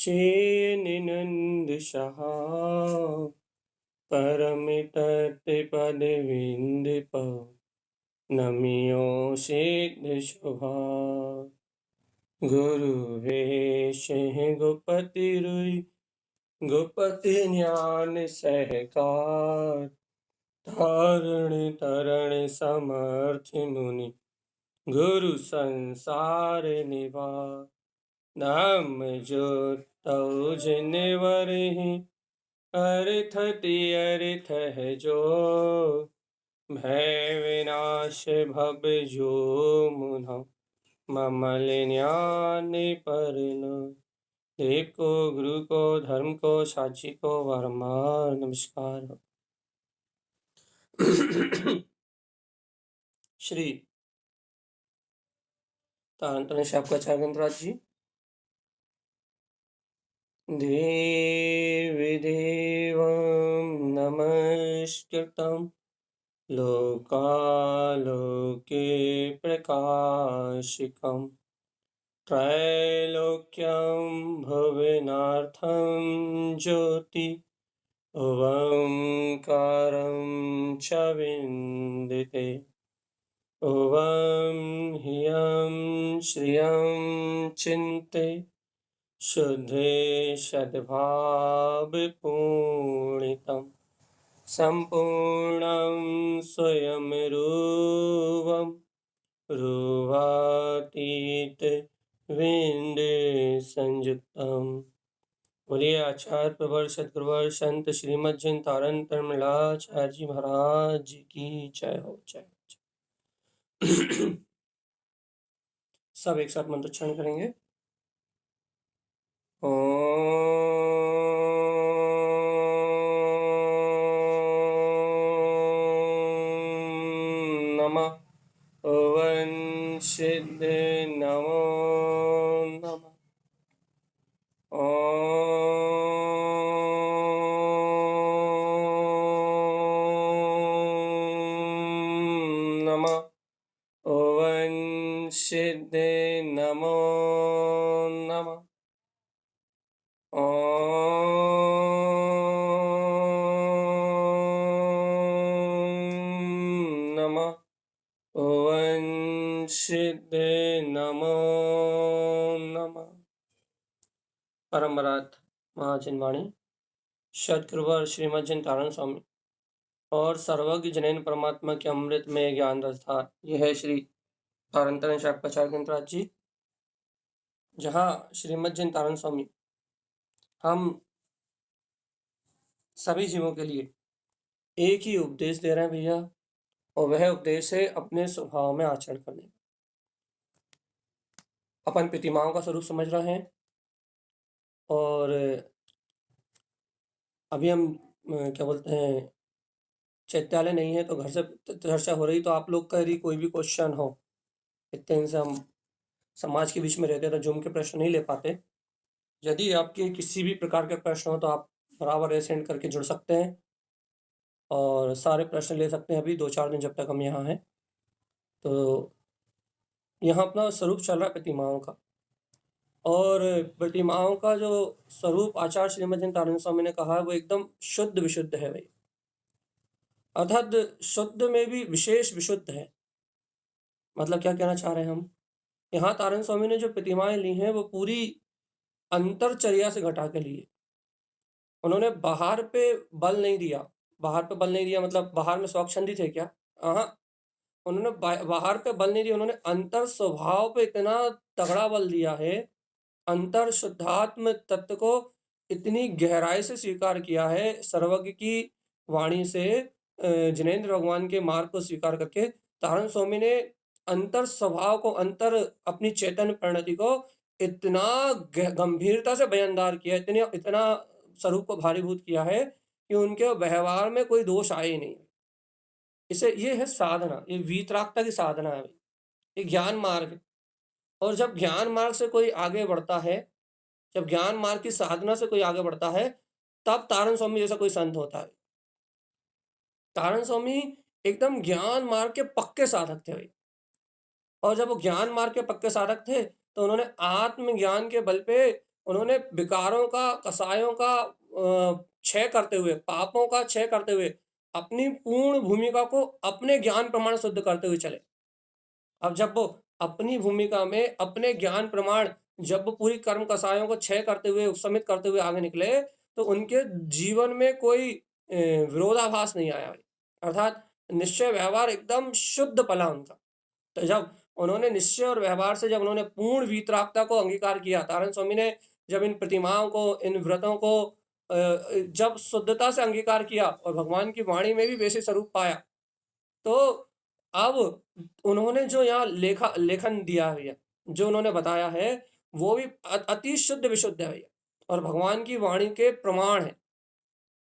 चेनिनंद सहा परम तत्व पद विंद प नमियो सिद्ध शुभा गुरु वेश गोपति रुई गोपति ज्ञान सहकार तारण तरण समर्थ मुनि गुरु संसार निवार नाम जो तौ जिनवर ही अर्थ अर्थ है जो भय विनाश भव जो मुना ममल ज्ञान परन देव को गुरु को धर्म को साक्षी को वरमार नमस्कार। श्री तांत्रण आपका चागंतराज जी देवी देवं नमस्कृतं लोकालोके प्रकाशिकं त्रैलोक्यं भुवनार्थं ज्योति ओंकारं च विन्दिते ओं ह्रियं श्रियं चिन्ते शुद्धे सद्भावपूर्णितं सम्पूर्णं स्वयं रूपं रूपातीत विंद संयुक्तम। बोलिए आचार्य प्रवर सदगुरुवर संत श्रीमद जैन तारण तरणमलाचार्य जी महाराज जी की जय हो जय हो। सब एक साथ मंत्रोच्चारण करेंगे। नमः ओं सिद्ध नमो नमः नमः ओं सिद्ध नमो नमः नमः ओं सिद्ध नमो नमः। परमरात महाजनवाणी सदगुरुवर श्रीमद जैन तारण स्वामी और सर्वज्ञ जनैन परमात्मा के अमृत में ज्ञान रसधार। यह है श्री तारण शाक्ताचार्य जी, जहाँ श्रीमद जैन तारण स्वामी हम सभी जीवों के लिए एक ही उपदेश दे रहे हैं भैया, और वह उपदेश है अपने स्वभाव में आचरण करने। अपन प्रतिमाओं का स्वरूप समझ रहे हैं, और अभी हम क्या बोलते हैं, चैत्यालय नहीं है तो घर से चर्चा हो रही, तो आप लोग का यदि कोई भी क्वेश्चन हो, इतने दिन से हम समाज के बीच में रहते तो जूम के प्रश्न नहीं ले पाते। यदि आपके किसी भी प्रकार के प्रश्न हो तो आप बराबर सेंड करके जुड़ सकते हैं और सारे प्रश्न ले सकते हैं अभी 2-4 दिन जब तक हम यहाँ हैं। तो यहाँ अपना स्वरूप चल रहा है प्रतिमाओं का, और प्रतिमाओं का जो स्वरूप आचार्य श्रीमद जैन तारण स्वामी ने कहा है वो एकदम शुद्ध विशुद्ध है भाई, अर्थात शुद्ध में भी विशेष विशुद्ध है। मतलब क्या कहना चाह रहे हैं हम, यहाँ तारण स्वामी ने जो प्रतिमाएं ली हैं वो पूरी अंतरचर्या से घटा के लिए। उन्होंने बाहर पे बल नहीं दिया, बाहर पे बल नहीं दिया मतलब बाहर में स्वच्छंदी थे क्या? हाँ, उन्होंने बाहर पे बल नहीं दिया, उन्होंने अंतर स्वभाव पे इतना तगड़ा बल दिया है, अंतर शुद्धात्म तत्व को इतनी गहराई से स्वीकार किया है सर्वज्ञ की वाणी से। जिनेंद्र भगवान के मार्ग को स्वीकार करके तारण स्वामी ने अंतर स्वभाव को, अंतर अपनी चेतन परिणति को इतना गंभीरता से बयानदार किया, इतना स्वरूप को भारीभूत किया है कि उनके व्यवहार में कोई दोष आए ही नहीं। इसे ये है साधना, ये वीतरागता की साधना है, ये ज्ञान मार्ग। और जब ज्ञान मार्ग से कोई आगे बढ़ता है, जब ज्ञान मार्ग की साधना से कोई आगे बढ़ता है, तब तारण स्वामी जैसा कोई संत होता है। तारण स्वामी एकदम ज्ञान मार्ग के पक्के साधक थे भाई, और जब वो ज्ञान मार्ग के पक्के साधक थे तो उन्होंने आत्मज्ञान के बल पे उन्होंने विकारों का, कसायों का क्षय करते हुए, पापों का क्षय करते हुए, अपनी पूर्ण भूमिका को अपने ज्ञान प्रमाण शुद्ध करते हुए चले। अब जब वो अपनी भूमिका में अपने ज्ञान प्रमाण, जब वो पूरी कर्म कसायों को क्षय करते हुए, उपशमित करते हुए आगे निकले, तो उनके जीवन में कोई विरोधाभास नहीं आया भाई। अर्थात निश्चय व्यवहार एकदम शुद्ध पला उनका। तो जब उन्होंने निश्चय और व्यवहार से जब उन्होंने पूर्ण वीतरागता को अंगीकार किया, तारण स्वामी ने जब इन प्रतिमाओं को, इन व्रतों को जब शुद्धता से अंगीकार किया और भगवान की वाणी में भी वैसे स्वरूप पाया, तो अब उन्होंने जो यहाँ लेखन दिया है भैया, जो उन्होंने बताया है, वो भी अति शुद्ध विशुद्ध है भैया, और भगवान की वाणी के प्रमाण है।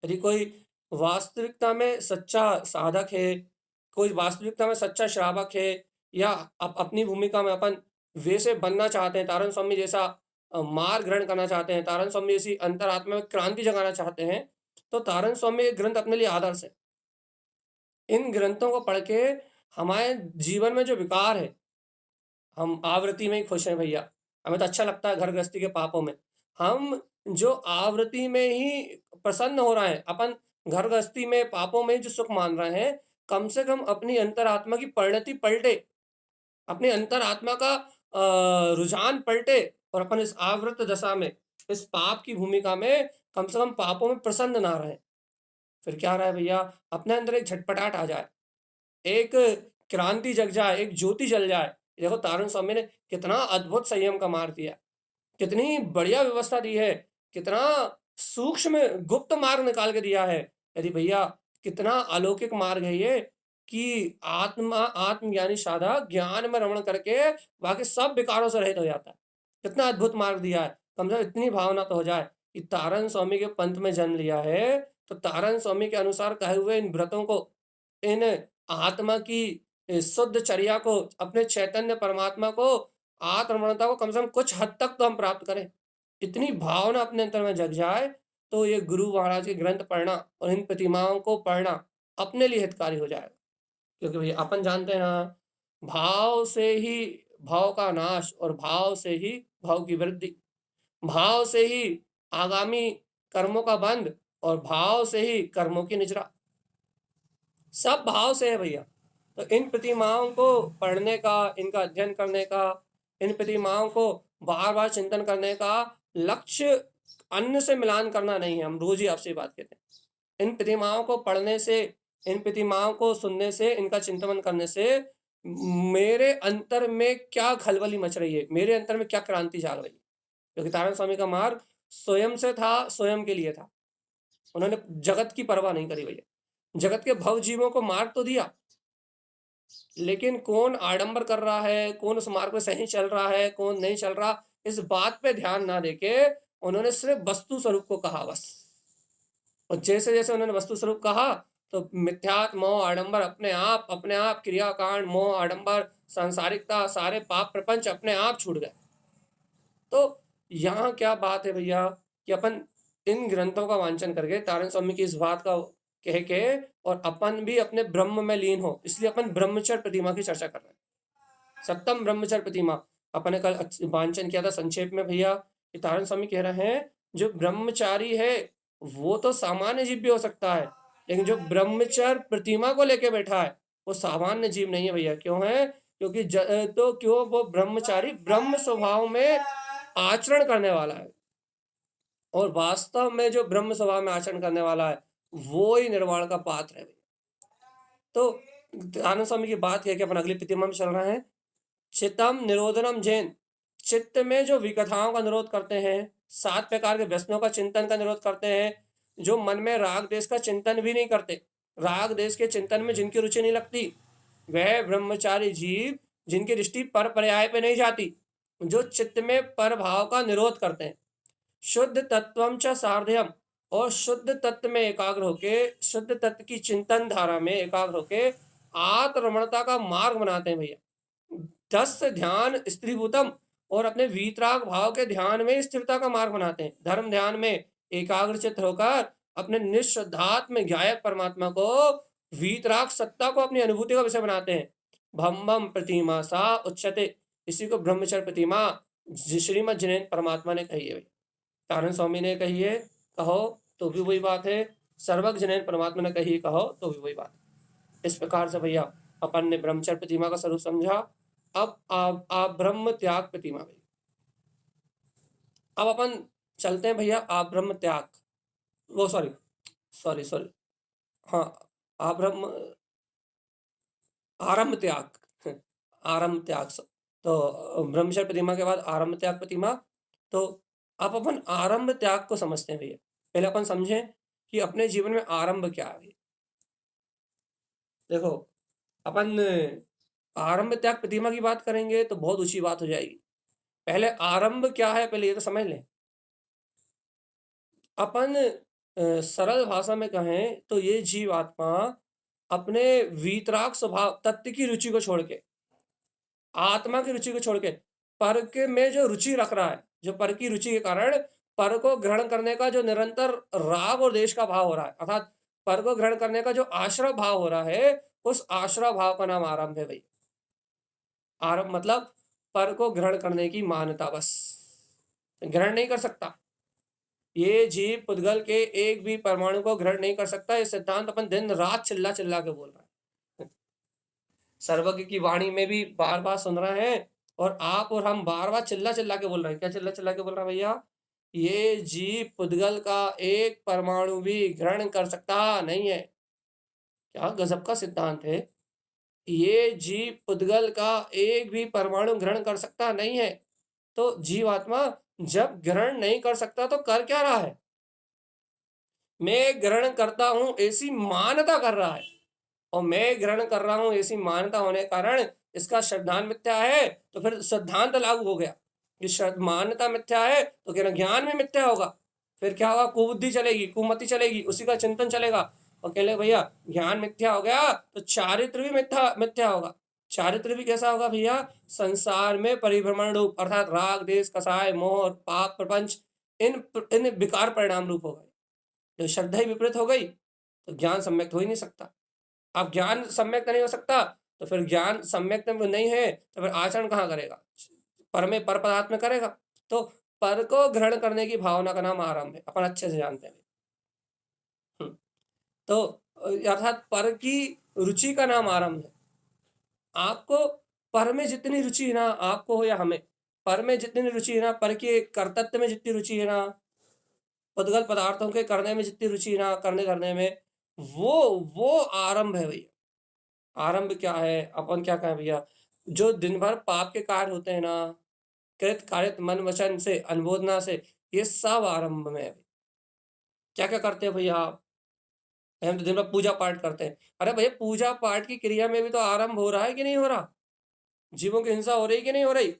यदि कोई वास्तविकता में सच्चा साधक है, कोई वास्तविकता में सच्चा श्रावक है, या अपनी भूमिका में अपन वैसे बनना चाहते हैं, तारण स्वामी जैसा मार्ग ग्रहण करना चाहते हैं, तारण स्वामी जैसी अंतरात्मा में क्रांति जगाना चाहते हैं, तो तारण स्वामी एक ग्रंथ अपने लिए आदर्श है। इन ग्रंथों को पढ़ के हमारे जीवन में जो विकार है, हम आवृत्ति में ही खुश हैं भैया, हमें तो अच्छा लगता है घर गृहस्थी के पापों में। हम जो आवृत्ति में ही प्रसन्न हो रहे हैं, अपन घर गृहस्थी में पापों में जो सुख मान रहे हैं, कम से कम अपनी अंतरात्मा की परिणति पलटे, अपनी अंतरात्मा का रुझान पलटे, और अपन इस आवृत दशा में, इस पाप की भूमिका में कम से कम पापों में प्रसन्न ना रहे। फिर क्या रहा है भैया, अपने अंदर एक झटपटाहट आ जाए, एक क्रांति जग जाए, एक ज्योति जल जाए। देखो तारण स्वामी ने कितना अद्भुत संयम का मार्ग दिया, कितनी बढ़िया व्यवस्था दी है, कितना सूक्ष्म गुप्त मार्ग निकाल के दिया है। यदि भैया कितना अलौकिक मार्ग है ये, कि आत्मज्ञानी साधक ज्ञान में रमण करके बाकी सब विकारों से रहित हो जाता है। कितना अद्भुत मार्ग दिया है। कम से कम इतनी भावना तो हो जाए कि तारण स्वामी के पंथ में जन्म लिया है, तो तारण स्वामी के अनुसार कहे हुए इन व्रतों को, इन आत्मा की शुद्ध चर्या को, अपने चैतन्य परमात्मा को, आत्मरमणता को कम से कम कुछ हद तक तो हम प्राप्त करें। इतनी भावना अपने अंतर में जग जाए, तो ये गुरु महाराज के ग्रंथ पढ़ना और इन प्रतिमाओं को पढ़ना अपने लिए हितकारी हो जाएगा। क्योंकि भैया अपन जानते हैं ना, भाव से ही भाव का नाश, और भाव से ही भाव की वृद्धि, भाव से ही आगामी कर्मों का बंध, और भाव से ही कर्मों की निजरा, सब भाव से है भैया। तो इन प्रतिमाओं को पढ़ने का, इनका अध्ययन करने का, इन प्रतिमाओं को बार बार चिंतन करने का लक्ष्य अन्न से मिलान करना नहीं है। हम रोज ही आपसे बात कहते हैं, इन प्रतिमाओं को पढ़ने से, इन प्रतिमाओं को सुनने से, इनका चिंतन करने से मेरे अंतर में क्या खलबली मच रही है, मेरे अंतर में क्या क्रांति जाग रही है। क्योंकि तारण स्वामी का मार्ग स्वयं से था, स्वयं के लिए था। उन्होंने जगत की परवाह नहीं करी भैया। जगत के भव जीवों को मार्ग तो दिया, लेकिन कौन आडंबर कर रहा है, कौन उस मार्ग पे सही चल रहा है, कौन नहीं चल रहा, इस बात पे ध्यान ना देके उन्होंने सिर्फ वस्तु स्वरूप को कहा बस। और जैसे जैसे उन्होंने वस्तु स्वरूप कहा, तो मिथ्यात्व, मोह, आडंबर, अपने आप क्रियाकांड, मोह, आडंबर, सांसारिकता, सारे पाप प्रपंच अपने आप छूट गए। तो यहाँ क्या बात है भैया, कि अपन इन ग्रंथों का वांचन करके तारण स्वामी की इस बात का कह के, और अपन भी अपने ब्रह्म में लीन हो, इसलिए अपन ब्रह्मचर्य प्रतिमा की चर्चा कर रहे हैं। सप्तम ब्रह्मचर्य प्रतिमा अपन ने कल वांचन किया था संक्षेप में भैया। तारण स्वामी कह रहे हैं, जो ब्रह्मचारी है वो तो सामान्य जीव भी हो सकता है, लेकिन जो ब्रह्मचर्य प्रतिमा को लेके बैठा है वो सामान्य जीव नहीं है भैया। क्यों है? क्योंकि क्यों वो ब्रह्मचारी ब्रह्म स्वभाव में आचरण करने वाला है, और वास्तव में जो ब्रह्म स्वभाव में आचरण करने वाला है वो ही निर्वाण का पात्र है। तो आनंद स्वामी की बात है कि अपन अगली प्रतिमा में चल रहे हैं। चित्तम निरोधनम जैन, चित्त में जो विकथाओं का निरोध करते हैं, 7 प्रकार के व्यसनों का चिंतन का निरोध करते हैं, जो मन में राग देश का चिंतन भी नहीं करते, राग देश के चिंतन में जिनकी रुचि नहीं लगती, वह ब्रह्मचारी जीव जिनकी दृष्टि पर पर्याय पे नहीं जाती, जो चित्त में पर भाव का निरोध करते हैं, शुद्ध तत्वम च सार्ध्यम, और शुद्ध तत्व में एकाग्र होके, शुद्ध तत्व की चिंतन धारा में एकाग्र होके आत्मरमणता का मार्ग बनाते हैं भैया। 10 ध्यान स्त्रीभूतम, और अपने वीतराग भाव के ध्यान में स्थिरता का मार्ग बनाते हैं। धर्म ध्यान में एकाग्रचित होकर अपने निःशुद्धात्म ज्ञायक परमात्मा को, वीतराग सत्ता को अपनी अनुभूति का विषय बनाते हैं। भम प्रतिमा सा उच्चते, इसी को ब्रह्मचर्य प्रतिमा श्रीमद जिनेन्द्र परमात्मा ने कही है। तारण स्वामी ने कही है कहो तो भी वही बात है, सर्वज्ञ जनैन परमात्मा ने कही कहो तो भी वही बात है। इस प्रकार से भैया अपन ने ब्रह्मचर्य प्रतिमा का स्वरूप समझा। अब आप ब्रह्म त्याग प्रतिमा भैया, अब अपन चलते हैं भैया आप ब्रह्म त्याग, वो सॉरी सॉरी सॉरी हाँ, आप ब्रह्म आरंभ त्याग आरंभ त्याग तो ब्रह्मचर्य प्रतिमा के बाद आरंभ त्याग प्रतिमा। तो अब अपन आरंभ त्याग को समझते हैं भैया। पहले अपन समझें कि अपने जीवन में आरंभ क्या है। देखो अपन आरंभ त्याग प्रतिमा की बात करेंगे तो बहुत ऊंची बात हो जाएगी। पहले आरंभ क्या है पहले ये तो समझ लें। अपन सरल भाषा में कहें तो ये जीवात्मा अपने वीतराग स्वभाव तत्व की रुचि को छोड़ के, आत्मा की रुचि को छोड़ के पर के में जो रुचि रख रहा है, जो पर की रुचि के कारण पर को ग्रहण करने का जो निरंतर राग और देश का भाव हो रहा है, अर्थात पर को ग्रहण करने का जो आश्रय भाव हो रहा है, उस आश्रय भाव का नाम आरंभ है भाई। आरंभ मतलब पर को ग्रहण करने की मान्यता, बस ग्रहण नहीं कर सकता ये जीव पुद्गल के एक भी परमाणु को ग्रहण नहीं कर सकता। ये सिद्धांत अपन दिन रात चिल्ला चिल्ला के बोल रहे हैं, सर्वज्ञ की वाणी में भी बार बार सुन रहे हैं और आप और हम बार बार चिल्ला चिल्ला के बोल रहे हैं। क्या चिल्ला चिल्ला के बोल रहे हैं भैया? ये जीव पुद्गल का एक परमाणु भी ग्रहण कर सकता नहीं है। क्या गजब का सिद्धांत है। ये जीव पुद्गल का एक भी परमाणु ग्रहण कर सकता नहीं है। तो जीवात्मा जब ग्रहण नहीं कर सकता तो कर क्या रहा है? मैं ग्रहण करता हूं ऐसी मान्यता कर रहा है, और मैं ग्रहण कर रहा हूं ऐसी मान्यता होने के कारण इसका सिद्धांत मिथ्या है, तो फिर सिद्धांत लागू हो गया। ये मान्यता मिथ्या है तो क्या ज्ञान में मिथ्या होगा। फिर क्या होगा? कुबुद्धि चलेगी, कुमति चलेगी, उसी का चिंतन चलेगा। और कह ले भैया ज्ञान मिथ्या हो गया तो चारित्र भी मिथ्या मिथ्या होगा। चारित्र भी कैसा होगा भैया? संसार में परिभ्रमण रूप, अर्थात राग देश कसाय मोह और पाप प्रपंच, इन विकार परिणाम रूप हो गए। जो श्रद्धा ही विपरीत हो गई तो ज्ञान सम्यक हो ही नहीं सकता। अब ज्ञान सम्यक नहीं हो सकता तो फिर ज्ञान सम्यक नहीं है तो फिर आचरण कहाँ करेगा? पर में पर पदार्थ में करेगा। तो पर को ग्रहण करने की भावना का नाम आरंभ है, अपन अच्छे से जानते हैं। तो अर्थात पर की रुचि का नाम आरंभ है। आपको पर में जितनी रुचि है ना, आपको हो या हमें, पर में जितनी रुचि है ना, पर के कर्तव्य में जितनी रुचि है ना, पुद्गल पदार्थों के करने में जितनी रुचि है ना, करने करने में, वो आरंभ है भैया। आरंभ क्या है? अपन क्या कहें भैया? जो दिन भर पाप के कार्य होते हैं ना, कृत कारित मन वचन से अनुबोधना से, ये सब आरंभ में है। क्या क्या करते हैं भैया आप? हम तो दिन भर पूजा पाठ करते हैं। अरे भैया पूजा पाठ की क्रिया में भी तो आरंभ हो रहा है कि नहीं हो रहा? जीवों की हिंसा हो रही कि नहीं हो रही?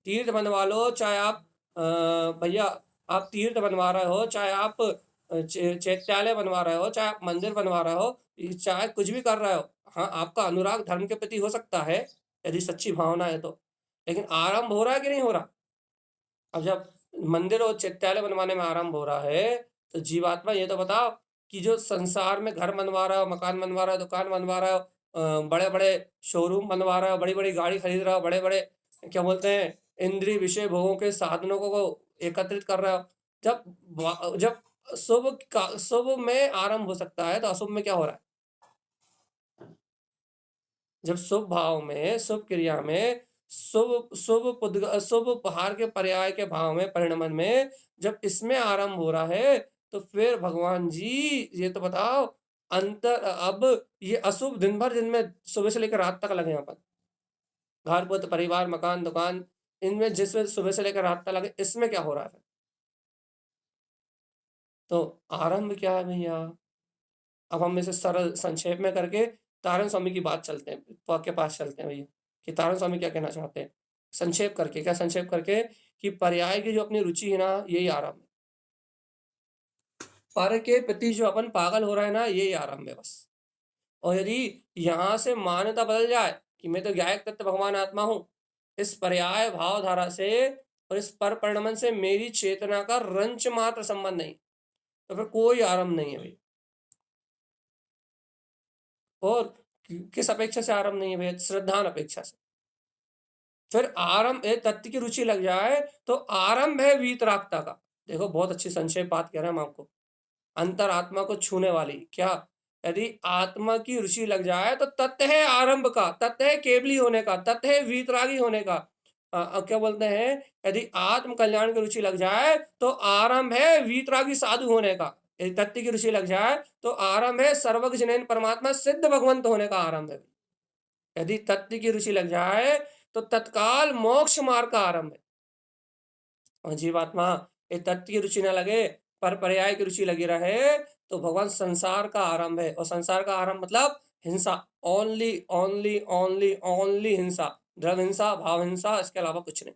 तीर्थ बनवा लो, चाहे आप भैया आप तीर्थ बनवा रहे हो, चाहे आप चैत्यालय बनवा रहे हो, चाहे आप मंदिर बनवा रहे हो, चाहे कुछ भी कर रहे हो। हाँ, आपका अनुराग धर्म के प्रति हो सकता है यदि सच्ची भावना है तो, लेकिन आरंभ हो रहा है कि नहीं हो रहा? अब जब मंदिर और चैत्यालय बनवाने में आरंभ हो रहा है तो जीवात्मा ये तो बताओ कि जो संसार में घर बनवा रहा हो, मकान बनवा रहा हो, दुकान बनवा रहा हो, बड़े बड़े शोरूम बनवा रहा हो, बड़ी बड़ी गाड़ी खरीद रहा हो, बड़े बड़े क्या बोलते हैं इंद्रिय विषय भोगों के साधनों को एकत्रित कर रहा हो, जब जब शुभ में आरंभ हो सकता है तो अशुभ में क्या हो रहा है? जब शुभ भाव में, शुभ क्रिया में, शुभ उपहार के पर्याय के भाव में, परिणमन में, जब इसमें आरंभ हो रहा है तो फिर भगवान जी ये तो बताओ अंतर। अब ये अशुभ दिन भर, दिन में सुबह से लेकर रात तक लगे, यहाँ पर घर पुत्र परिवार मकान दुकान, इनमें जिसमें सुबह से लेकर रात तक लगे, इसमें क्या हो रहा है? तो आरंभ क्या है भैया? अब हम इसे सरल संक्षेप में करके तारण स्वामी की बात चलते हैं, के पास चलते हैं भैया कि तारण स्वामी क्या कहना चाहते हैं। संक्षेप करके, क्या संक्षेप करके? कि पर्याय की जो अपनी रुचि है ना, यही आरंभ है। पर के प्रति जो अपन पागल हो रहा है ना, यही आरंभ है बस। और यदि यहाँ से मान्यता बदल जाए कि मैं तो ज्ञायक तत्व भगवान आत्मा हूं, इस पर्याय भाव धारा से और इस पर परिणमन से मेरी चेतना का रंच मात्र संबंध नहीं, तो फिर कोई आरंभ नहीं है भाई। और किस अपेक्षा से आरंभ नहीं है भैया? श्रद्धान अपेक्षा से। फिर आरंभ तत्व की रुचि लग जाए तो आरंभ है वीतरागता का। देखो बहुत अच्छी संक्षेप बात कह रहे हैं हम आपको। अंतरात्मा को छूने वाली क्या, यदि आत्मा की रुचि लग जाए तो तत्व है आरंभ का, तत्व है केवली होने का, तत्व है वीतरागी होने का। क्या बोलते हैं, यदि आत्म कल्याण की रुचि लग जाए तो आरंभ है वीतरागी साधु होने का। यदि तत्व की रुचि लग जाए तो आरंभ है सर्वज्ञ जिनेन परमात्मा सिद्ध भगवंत होने का आरंभ है। यदि तत्व की रुचि लग जाए तो तत्काल मोक्ष मार्ग का आरंभ है। और जीवात्मा ये तत्व की रुचि न लगे, पर पर्याय की रुचि लगी रहे तो भगवान संसार का आरंभ है। और संसार का आरंभ मतलब हिंसा, ओनली ओनली ओनली ओनली हिंसा, द्रव्य हिंसा, भाव हिंसा, इसके अलावा कुछ नहीं।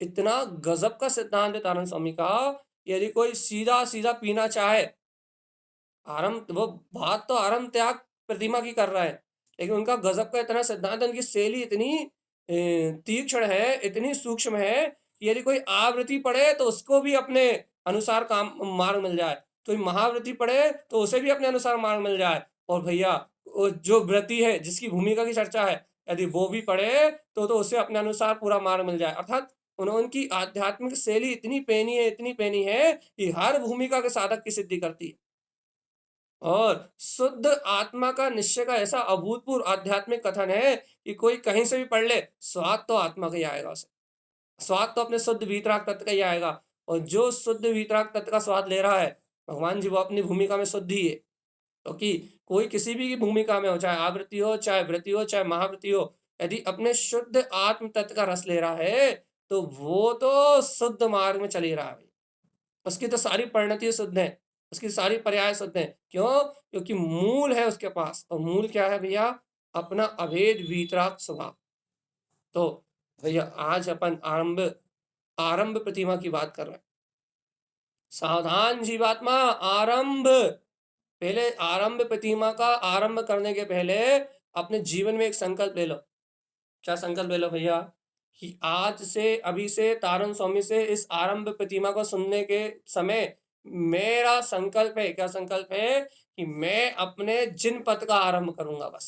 इतना गजब का सिद्धांत है तारण स्वामी का। यदि कोई सीधा सीधा पीना चाहे, आरंभ वो बात तो आरंभ त्याग प्रतिमा की कर रहा है, लेकिन उनका गजब का इतना सिद्धांत, उनकी शैली इतनी तीक्ष्ण है, इतनी सूक्ष्म है कि यदि कोई आवृत्ति पढ़े तो उसको भी अपने अनुसार काम मार्ग मिल जाए, कोई महावृत्ति पढ़े तो उसे भी अपने अनुसार मार्ग मिल जाए। और भैया जो व्रति है, जिसकी भूमिका की चर्चा है, यदि वो भी पढ़े तो उसे अपने अनुसार पूरा मार्ग मिल जाए। अर्थात उनकी आध्यात्मिक शैली इतनी पैनी है, इतनी पैनी है कि हर भूमिका के साधक की सिद्धि करती है। और शुद्ध आत्मा का निश्चय का ऐसा अभूतपूर्व आध्यात्मिक कथन है कि कोई कहीं से भी पढ़ ले, स्वाद तो आत्मा का ही आएगा उसे, स्वाद तो अपने शुद्ध वीतराग तत्व का ही आएगा। और जो शुद्ध वीतराग तत्व का स्वाद ले रहा है, भगवान जी वो अपनी भूमिका में शुद्ध ही है। क्योंकि कोई किसी भी भूमिका में हो, चाहे आवृत्ति हो, चाहे वृत्ति हो, चाहे महावृत्ति हो, यदि अपने शुद्ध आत्म तत्व का रस ले रहा है तो वो तो शुद्ध मार्ग में चल ही रहा है। उसकी तो सारी परिणति शुद्ध है, उसकी सारी पर्याय शुद्ध है। क्यों? क्योंकि मूल है उसके पास। और मूल क्या है भैया? अपना अभेद वीतराग स्वभाव। तो भैया आज अपन आरंभ प्रतिमा की बात कर रहे हैं। सावधान जीवात्मा, आरंभ, पहले आरंभ प्रतिमा का आरंभ करने के पहले अपने जीवन में एक संकल्प ले लो। क्या संकल्प ले लो भैया? कि आज से, अभी से, तारण स्वामी से इस आरंभ प्रतिमा को सुनने के समय मेरा संकल्प है, क्या संकल्प है? कि मैं अपने जिन पद का आरंभ करूंगा, बस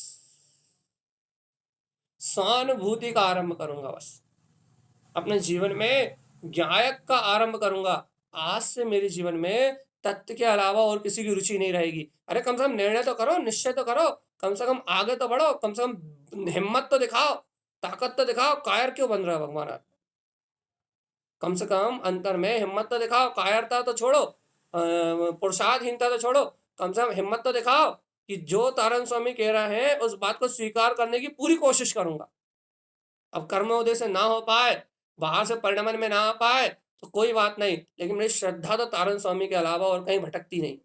सहानुभूति का आरंभ करूंगा, बस अपने जीवन में ज्ञायक का आरंभ करूंगा। आज से मेरे जीवन में तत्व के अलावा और किसी की रुचि नहीं रहेगी। अरे कम से कम निर्णय तो करो, निश्चय तो करो, कम से कम आगे तो बढ़ो, कम से कम हिम्मत तो दिखाओ, ताकत तो दिखाओ। कायर क्यों बन रहा है भगवान? कम से कम अंतर में हिम्मत तो दिखाओ, कायरता तो छोड़ो, पुरुषार्थहीनता तो छोड़ो, कम से कम हिम्मत तो दिखाओ कि जो तारण स्वामी कह रहा है उस बात को स्वीकार करने की पूरी कोशिश करूंगा। अब कर्मोदय से ना हो पाए, बाहर से परिणमन में ना आ पाए तो कोई बात नहीं, लेकिन मेरी श्रद्धा तो तारण स्वामी के अलावा और कहीं भटकती नहीं।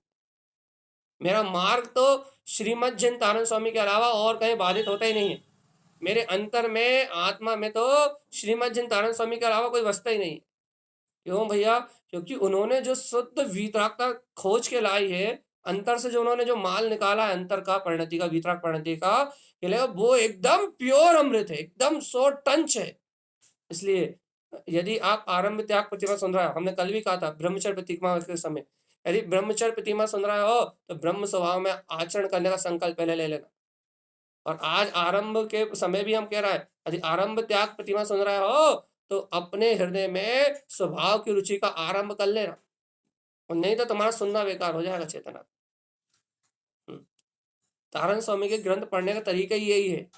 मेरा मार्ग तो श्रीमद जिन तारण स्वामी के अलावा और कहीं बाधित होता ही नहीं है। मेरे अंतर में, आत्मा में तो श्रीमद जिन तारण स्वामी के अलावा कोई बसता ही नहीं। क्यों भैया? क्योंकि उन्होंने जो शुद्ध वीतरागता खोज के लाई है, अंतर से जो उन्होंने जो माल निकाला है, अंतर का, परिणति का, वीतराग परिणति का, वो एकदम प्योर अमृत है, एकदम 100 टंच है। इसलिए यदि आप आरंभ त्याग प्रतिमा सुन रहे हो, हमने कल भी कहा था ब्रह्मचर्य प्रतिमा के समय, यदि ब्रह्मचर्य प्रतिमा सुन रहे हो तो ब्रह्म स्वभाव में आचरण करने का संकल्प पहले ले लेना। और आज आरंभ के समय भी हम कह रहे हैं, यदि आरंभ त्याग प्रतिमा सुन रहे हो तो अपने हृदय में स्वभाव की रुचि का आरंभ कर लेना, और नहीं तो तुम्हारा सुनना बेकार हो जाएगा चेतना। तारण स्वामी के ग्रंथ पढ़ने का तरीका ही यही है।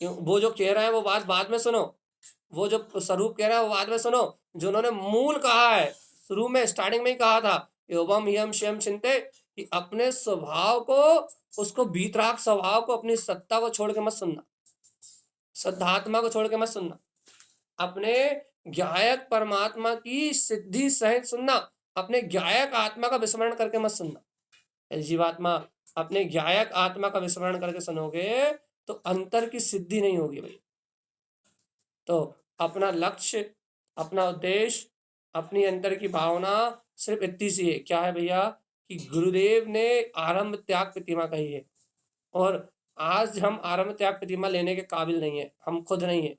वो जो कह रहे हैं वो बात बाद में सुनो, वो जो स्वरूप कह रहा है वो बाद में सुनो, जो उन्होंने मूल कहा है, शुरू में स्टार्टिंग में ही कहा था, एवं यम श्यम चिंते, कि अपने स्वभाव को, उसको भीतराग स्वभाव को, अपनी सत्ता को छोड़ के मत सुनना, शुद्धात्मा को छोड़ के मत सुनना, अपने ज्ञायक परमात्मा की सिद्धि सहित सुनना, अपने ज्ञायक आत्मा का विस्मरण करके मत सुनना। जीवात्मा अपने ज्ञायक आत्मा का विस्मरण करके सुनोगे तो अंतर की सिद्धि नहीं होगी भाई। तो अपना लक्ष्य, अपना उद्देश्य, अपनी अंतर की भावना सिर्फ इतनी सी है, क्या है भैया? कि गुरुदेव ने आरंभ त्याग प्रतिमा कही है, और आज हम आरंभ त्याग प्रतिमा लेने के काबिल नहीं है, हम खुद नहीं है।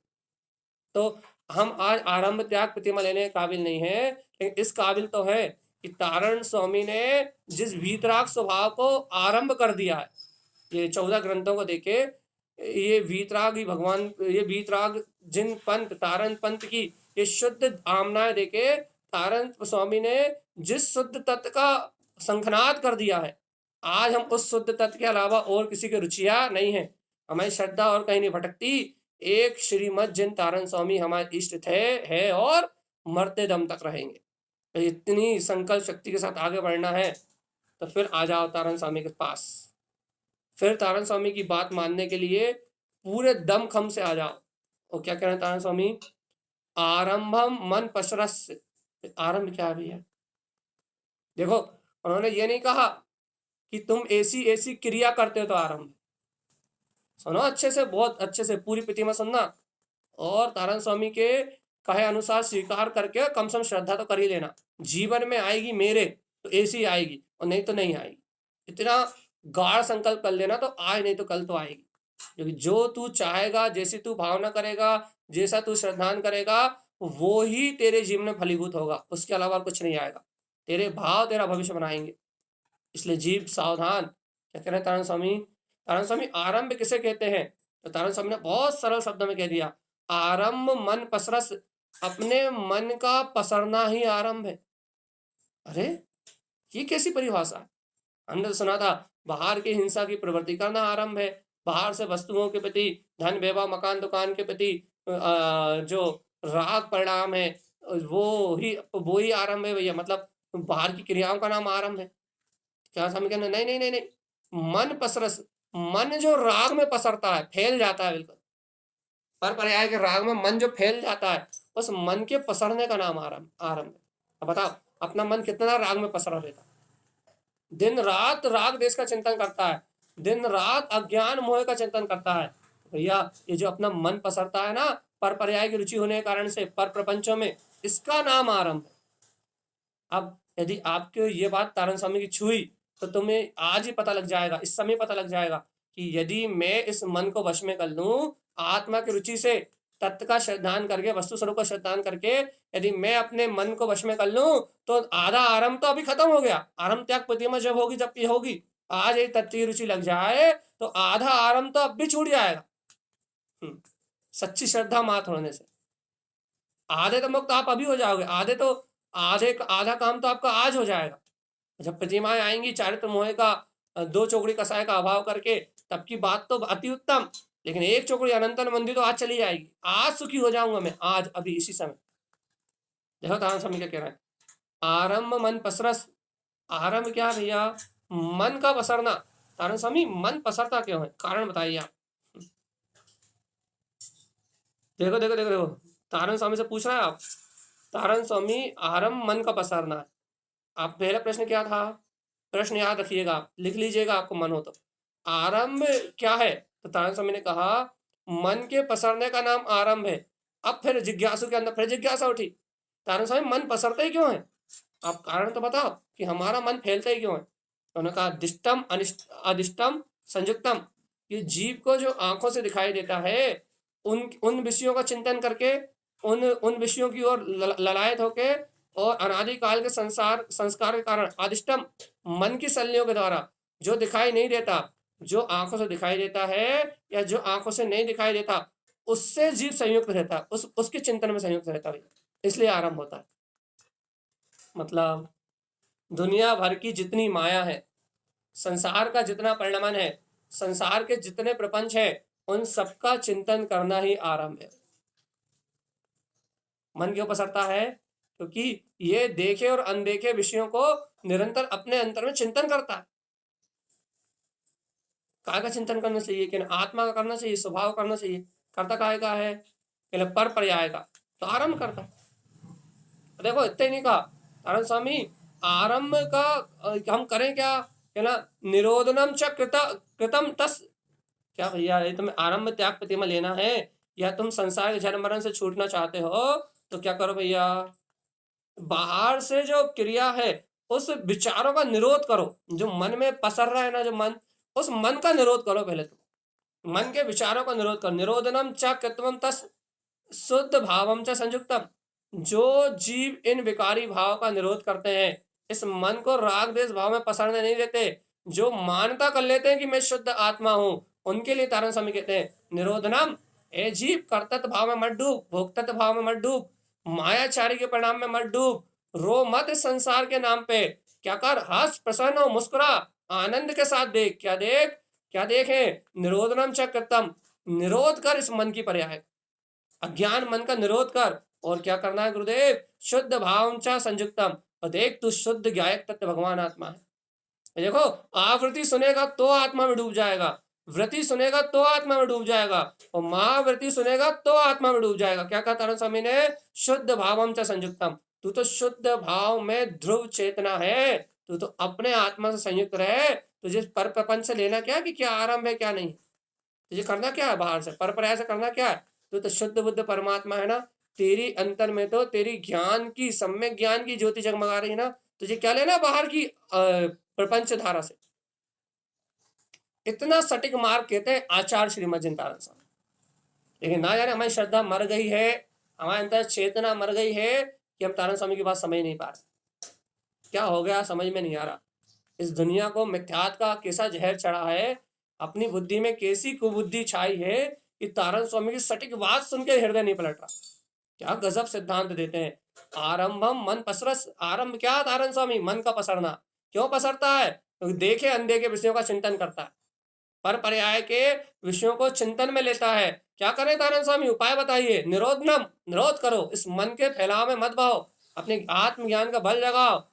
तो हम आज आरंभ त्याग प्रतिमा लेने के काबिल नहीं है, लेकिन इस काबिल तो है कि तारण स्वामी ने जिस वीतराग स्वभाव को आरंभ कर दिया है, ये 14 ग्रंथों को देखे, ये वीतराग ही भगवान, ये वीतराग जिन पंथ, तारण पंथ की ये शुद्ध आमनाएं देके तारण स्वामी ने जिस शुद्ध तत्व का शंखनाद कर दिया है, आज हम उस शुद्ध तत्व के अलावा और किसी की रुचियां नहीं है, हमारी श्रद्धा और कहीं नहीं भटकती। एक श्रीमद जिन तारण स्वामी हमारे इष्ट थे, है और मरते दम तक रहेंगे। तो इतनी संकल्प शक्ति के साथ आगे बढ़ना है तो फिर आ जाओ तारण स्वामी के पास। फिर तारण स्वामी की बात मानने के लिए पूरे दम खम से आ जाओ। और क्या कह रहे हैं तारण स्वामी? आरंभम मन पशरस। आरंभ क्या है भैया? देखो, उन्होंने ये नहीं कहा कि तुम ऐसी ऐसी क्रिया करते हो तो आरंभ। सुनो अच्छे से, बहुत अच्छे से पूरी प्रतिमा सुनना, और तारण स्वामी के कहे अनुसार स्वीकार करके कम से कम श्रद्धा तो कर ही लेना। जीवन में आएगी मेरे तो ऐसी आएगी, और नहीं तो नहीं आएगी। इतना गाढ़ संकल्प कर लेना, तो आज नहीं तो कल तो आएगी। क्योंकि जो तू चाहेगा, जैसी तू भावना करेगा, जैसा तू श्रद्धान करेगा, वो ही तेरे जीवन में फलीभूत होगा, उसके अलावा कुछ नहीं आएगा। तेरे भाव तेरा भविष्य बनाएंगे। इसलिए जीव सावधान। क्या कह रहे हैं तारण स्वामी? तारण स्वामी आरंभ किसे कहते हैं? तो तारण स्वामी ने बहुत सरल शब्दों में कह दिया, आरंभ मन पसरस। अपने मन का पसरना ही आरंभ है। अरे ये कैसी परिभाषा है? हमने तो सुना था बाहर की हिंसा की प्रवृत्ति करना आरंभ है, बाहर से वस्तुओं के प्रति, धन वैभव मकान दुकान के प्रति जो राग परिणाम है, वो ही आरंभ है भैया। मतलब बाहर की क्रियाओं का नाम आरंभ है। क्या समझ गए? नहीं नहीं नहीं नहीं, मन पसरस, मन जो राग में पसरता है, फैल जाता है, बिल्कुल पर पर्याय के राग में मन जो फैल जाता है, उस मन के पसरने का नाम आरंभ है। अब बताओ, अपना मन कितना राग में पसरा रहता है, दिन रात राग देश का चिंतन करता है, दिन रात अज्ञान मोह का चिंतन करता है। भैया ये जो अपना मन पसरता है ना, पर पर्याय की रुचि होने के कारण से पर प्रपंचों में, इसका नाम आरंभ है। अब यदि आपको ये बात तारण स्वामी की छुई, तो तुम्हें आज ही पता लग जाएगा, इस समय पता लग जाएगा कि यदि मैं इस मन को वश में कर लूं, आत्मा की रुचि से तत्व का श्रद्धान करके, वस्तु स्वरूप का श्रद्धान करके यदि मैं अपने मन को वश में कर लूं, तो आधा आरंभ तो अभी खत्म हो गया। आरंभ त्याग प्रतिमा जब होगी जब ये होगी, आज एक तत्व की रुचि लग जाए तो आधा आरंभ तो अब भी छूट जाएगा। सच्ची श्रद्धा मात्र होने से आधे तो मुक्त आप अभी हो जाओगे, आधा काम तो आपका आज हो जाएगा। जब प्रतिमाएं आएंगी चारित्र मोह का, दो चौकड़ी कसाय का अभाव करके, तब की बात तो अति उत्तम। लेकिन एक चौकड़ी अनंतन मंदिर तो आज चली जाएगी। आज सुखी हो जाऊंगा मैं, आज अभी इसी समय। देखो तारण स्वामी क्या कह रहा है, आरंभ मन पसरस। आरंभ क्या भैया? मन का पसरना। तारण स्वामी मन पसरता क्यों है? कारण बताइए आप। देखो देखो देखो देखो, तारण स्वामी से पूछ रहा है आप। तारण स्वामी आरंभ मन का पसरना है। आप पहला प्रश्न क्या था? प्रश्न याद रखिएगा, लिख लीजिएगा आपको मन हो तो। आरंभ क्या है? तो तारण स्वामी ने कहा मन के पसरने का नाम आरंभ है। अब फिर जिज्ञासु के अंदर फिर जिज्ञासा उठी, तारण स्वामी मन पसरते ही क्यों है? आप कारण तो बताओ कि हमारा मन फैलता ही क्यों है? तो उन्होंने कहा दिष्टम अधिष्टम संयुक्तम। ये जीव को जो आंखों से दिखाई देता है, उन उन विषयों का चिंतन करके, उन उन विषयों की ओर ललायत होके, और अनादिकाल के संस्कार के कारण अधिष्टम मन की सल्लियों के द्वारा जो दिखाई नहीं देता, जो आंखों से दिखाई देता है या जो आंखों से नहीं दिखाई देता, उससे जीव संयुक्त रहता है, उसके चिंतन में संयुक्त रहता है, इसलिए आरंभ होता है। मतलब दुनिया भर की जितनी माया है, संसार का जितना परिणमन है, संसार के जितने प्रपंच है, उन सबका चिंतन करना ही आरंभ है। मन क्यों पसरता है? क्योंकि ये देखे और अनदेखे विषयों को निरंतर अपने अंतर में चिंतन करता है। काय का चिंतन करना चाहिए? कि आत्मा का करना चाहिए, स्वभाव करना चाहिए। करता काय का है? पर पर्याय का, तो आरंभ करता। देखो इतने नहीं कहा तारण स्वामी, आरंभ का हम करें क्या? ना निरोधनम च कृतम तस। क्या भैया ये तुम्हें आरंभ त्याग प्रतिमा लेना है, या तुम संसार के जन्म मरण से छूटना चाहते हो? तो क्या करो भैया, बाहर से जो क्रिया है उस विचारों का निरोध करो। जो मन में पसर रहा है ना, जो मन, उस मन का निरोध करो। पहले तो मन के विचारों का निरोध करो। निरोधनम च कृतम तस शुद्ध भावम च संयुक्तम। जो जीव इन विकारी भाव का निरोध करते हैं, इस मन को राग देश भाव में पसरने नहीं देते, जो मान्यता कर लेते हैं कि मैं शुद्ध आत्मा हूं, उनके लिए तारण स्वामी कहते हैं निरोधनम, ए जीव कर्तृत्व भाव में मत डूब, भोक्तृत्व भाव में मत डूब, मायाचारी के परिणाम में मत डूब, रो मत इस संसार के नाम पे। क्या कर, हंस, प्रसन्न हो, मुस्कुरा, आनंद के साथ देख। क्या देख, क्या देखे, निरोधनम च कृतम, निरोध कर इस मन की पर्याय, अज्ञान मन का निरोध कर। और क्या करना है गुरुदेव, शुद्ध भाव च संयुक्तम, और देख तू शुद्ध ज्ञायक तत्व भगवान आत्मा है। देखो, आवृत्ति सुनेगा तो आत्मा में डूब जाएगा, व्रति सुनेगा तो आत्मा में डूब जाएगा, और महाव्रति सुनेगा तो आत्मा में डूब जाएगा। क्या कहा तारण स्वामी ने, शुद्ध भावम च संयुक्तम, तू तो शुद्ध भाव में ध्रुव चेतना है, तू तो अपने आत्मा से संयुक्त रहे। तुझे पर प्रपंच से लेना क्या कि क्या आरंभ है क्या नहीं, तुझे करना क्या है बाहर से, पर पर्याय से करना क्या है। तू तो शुद्ध बुद्ध परमात्मा है ना, तेरी अंतर में तो तेरी ज्ञान की, सम्यक ज्ञान की ज्योति जगमगा रही है ना, तुझे क्या लेना बाहर की प्रपंच धारा से। इतना सटीक मार्ग कहते हैं आचार्य श्रीमद जिन तारण स्वामी। लेकिन ना जाने हमारी श्रद्धा मर गई है, हमारे अंदर चेतना मर गई है कि हम तारण स्वामी की बात समझ नहीं पा रहे। क्या हो गया समझ में नहीं आ रहा। इस दुनिया को मिथ्यात का कैसा जहर चढ़ा है, अपनी बुद्धि में कैसी कुबुद्धि छाई है कि तारण स्वामी की सटीक बात सुन के हृदय नहीं पलट रहा। क्या गजब सिद्धांत देते हैं। आरंभम मन पसरस, आरंभ क्या तारण स्वामी, मन का पसरना। क्यों पसरता है, तो देखे अनदेखे विषयों का चिंतन करता है, पर पर्याय के विषयों को चिंतन में लेता है। क्या करें तारण स्वामी, उपाय बताइए। निरोधनम, निरोध करो, इस मन के फैलाव में मत बहो, अपने आत्मज्ञान का बल जगाओ,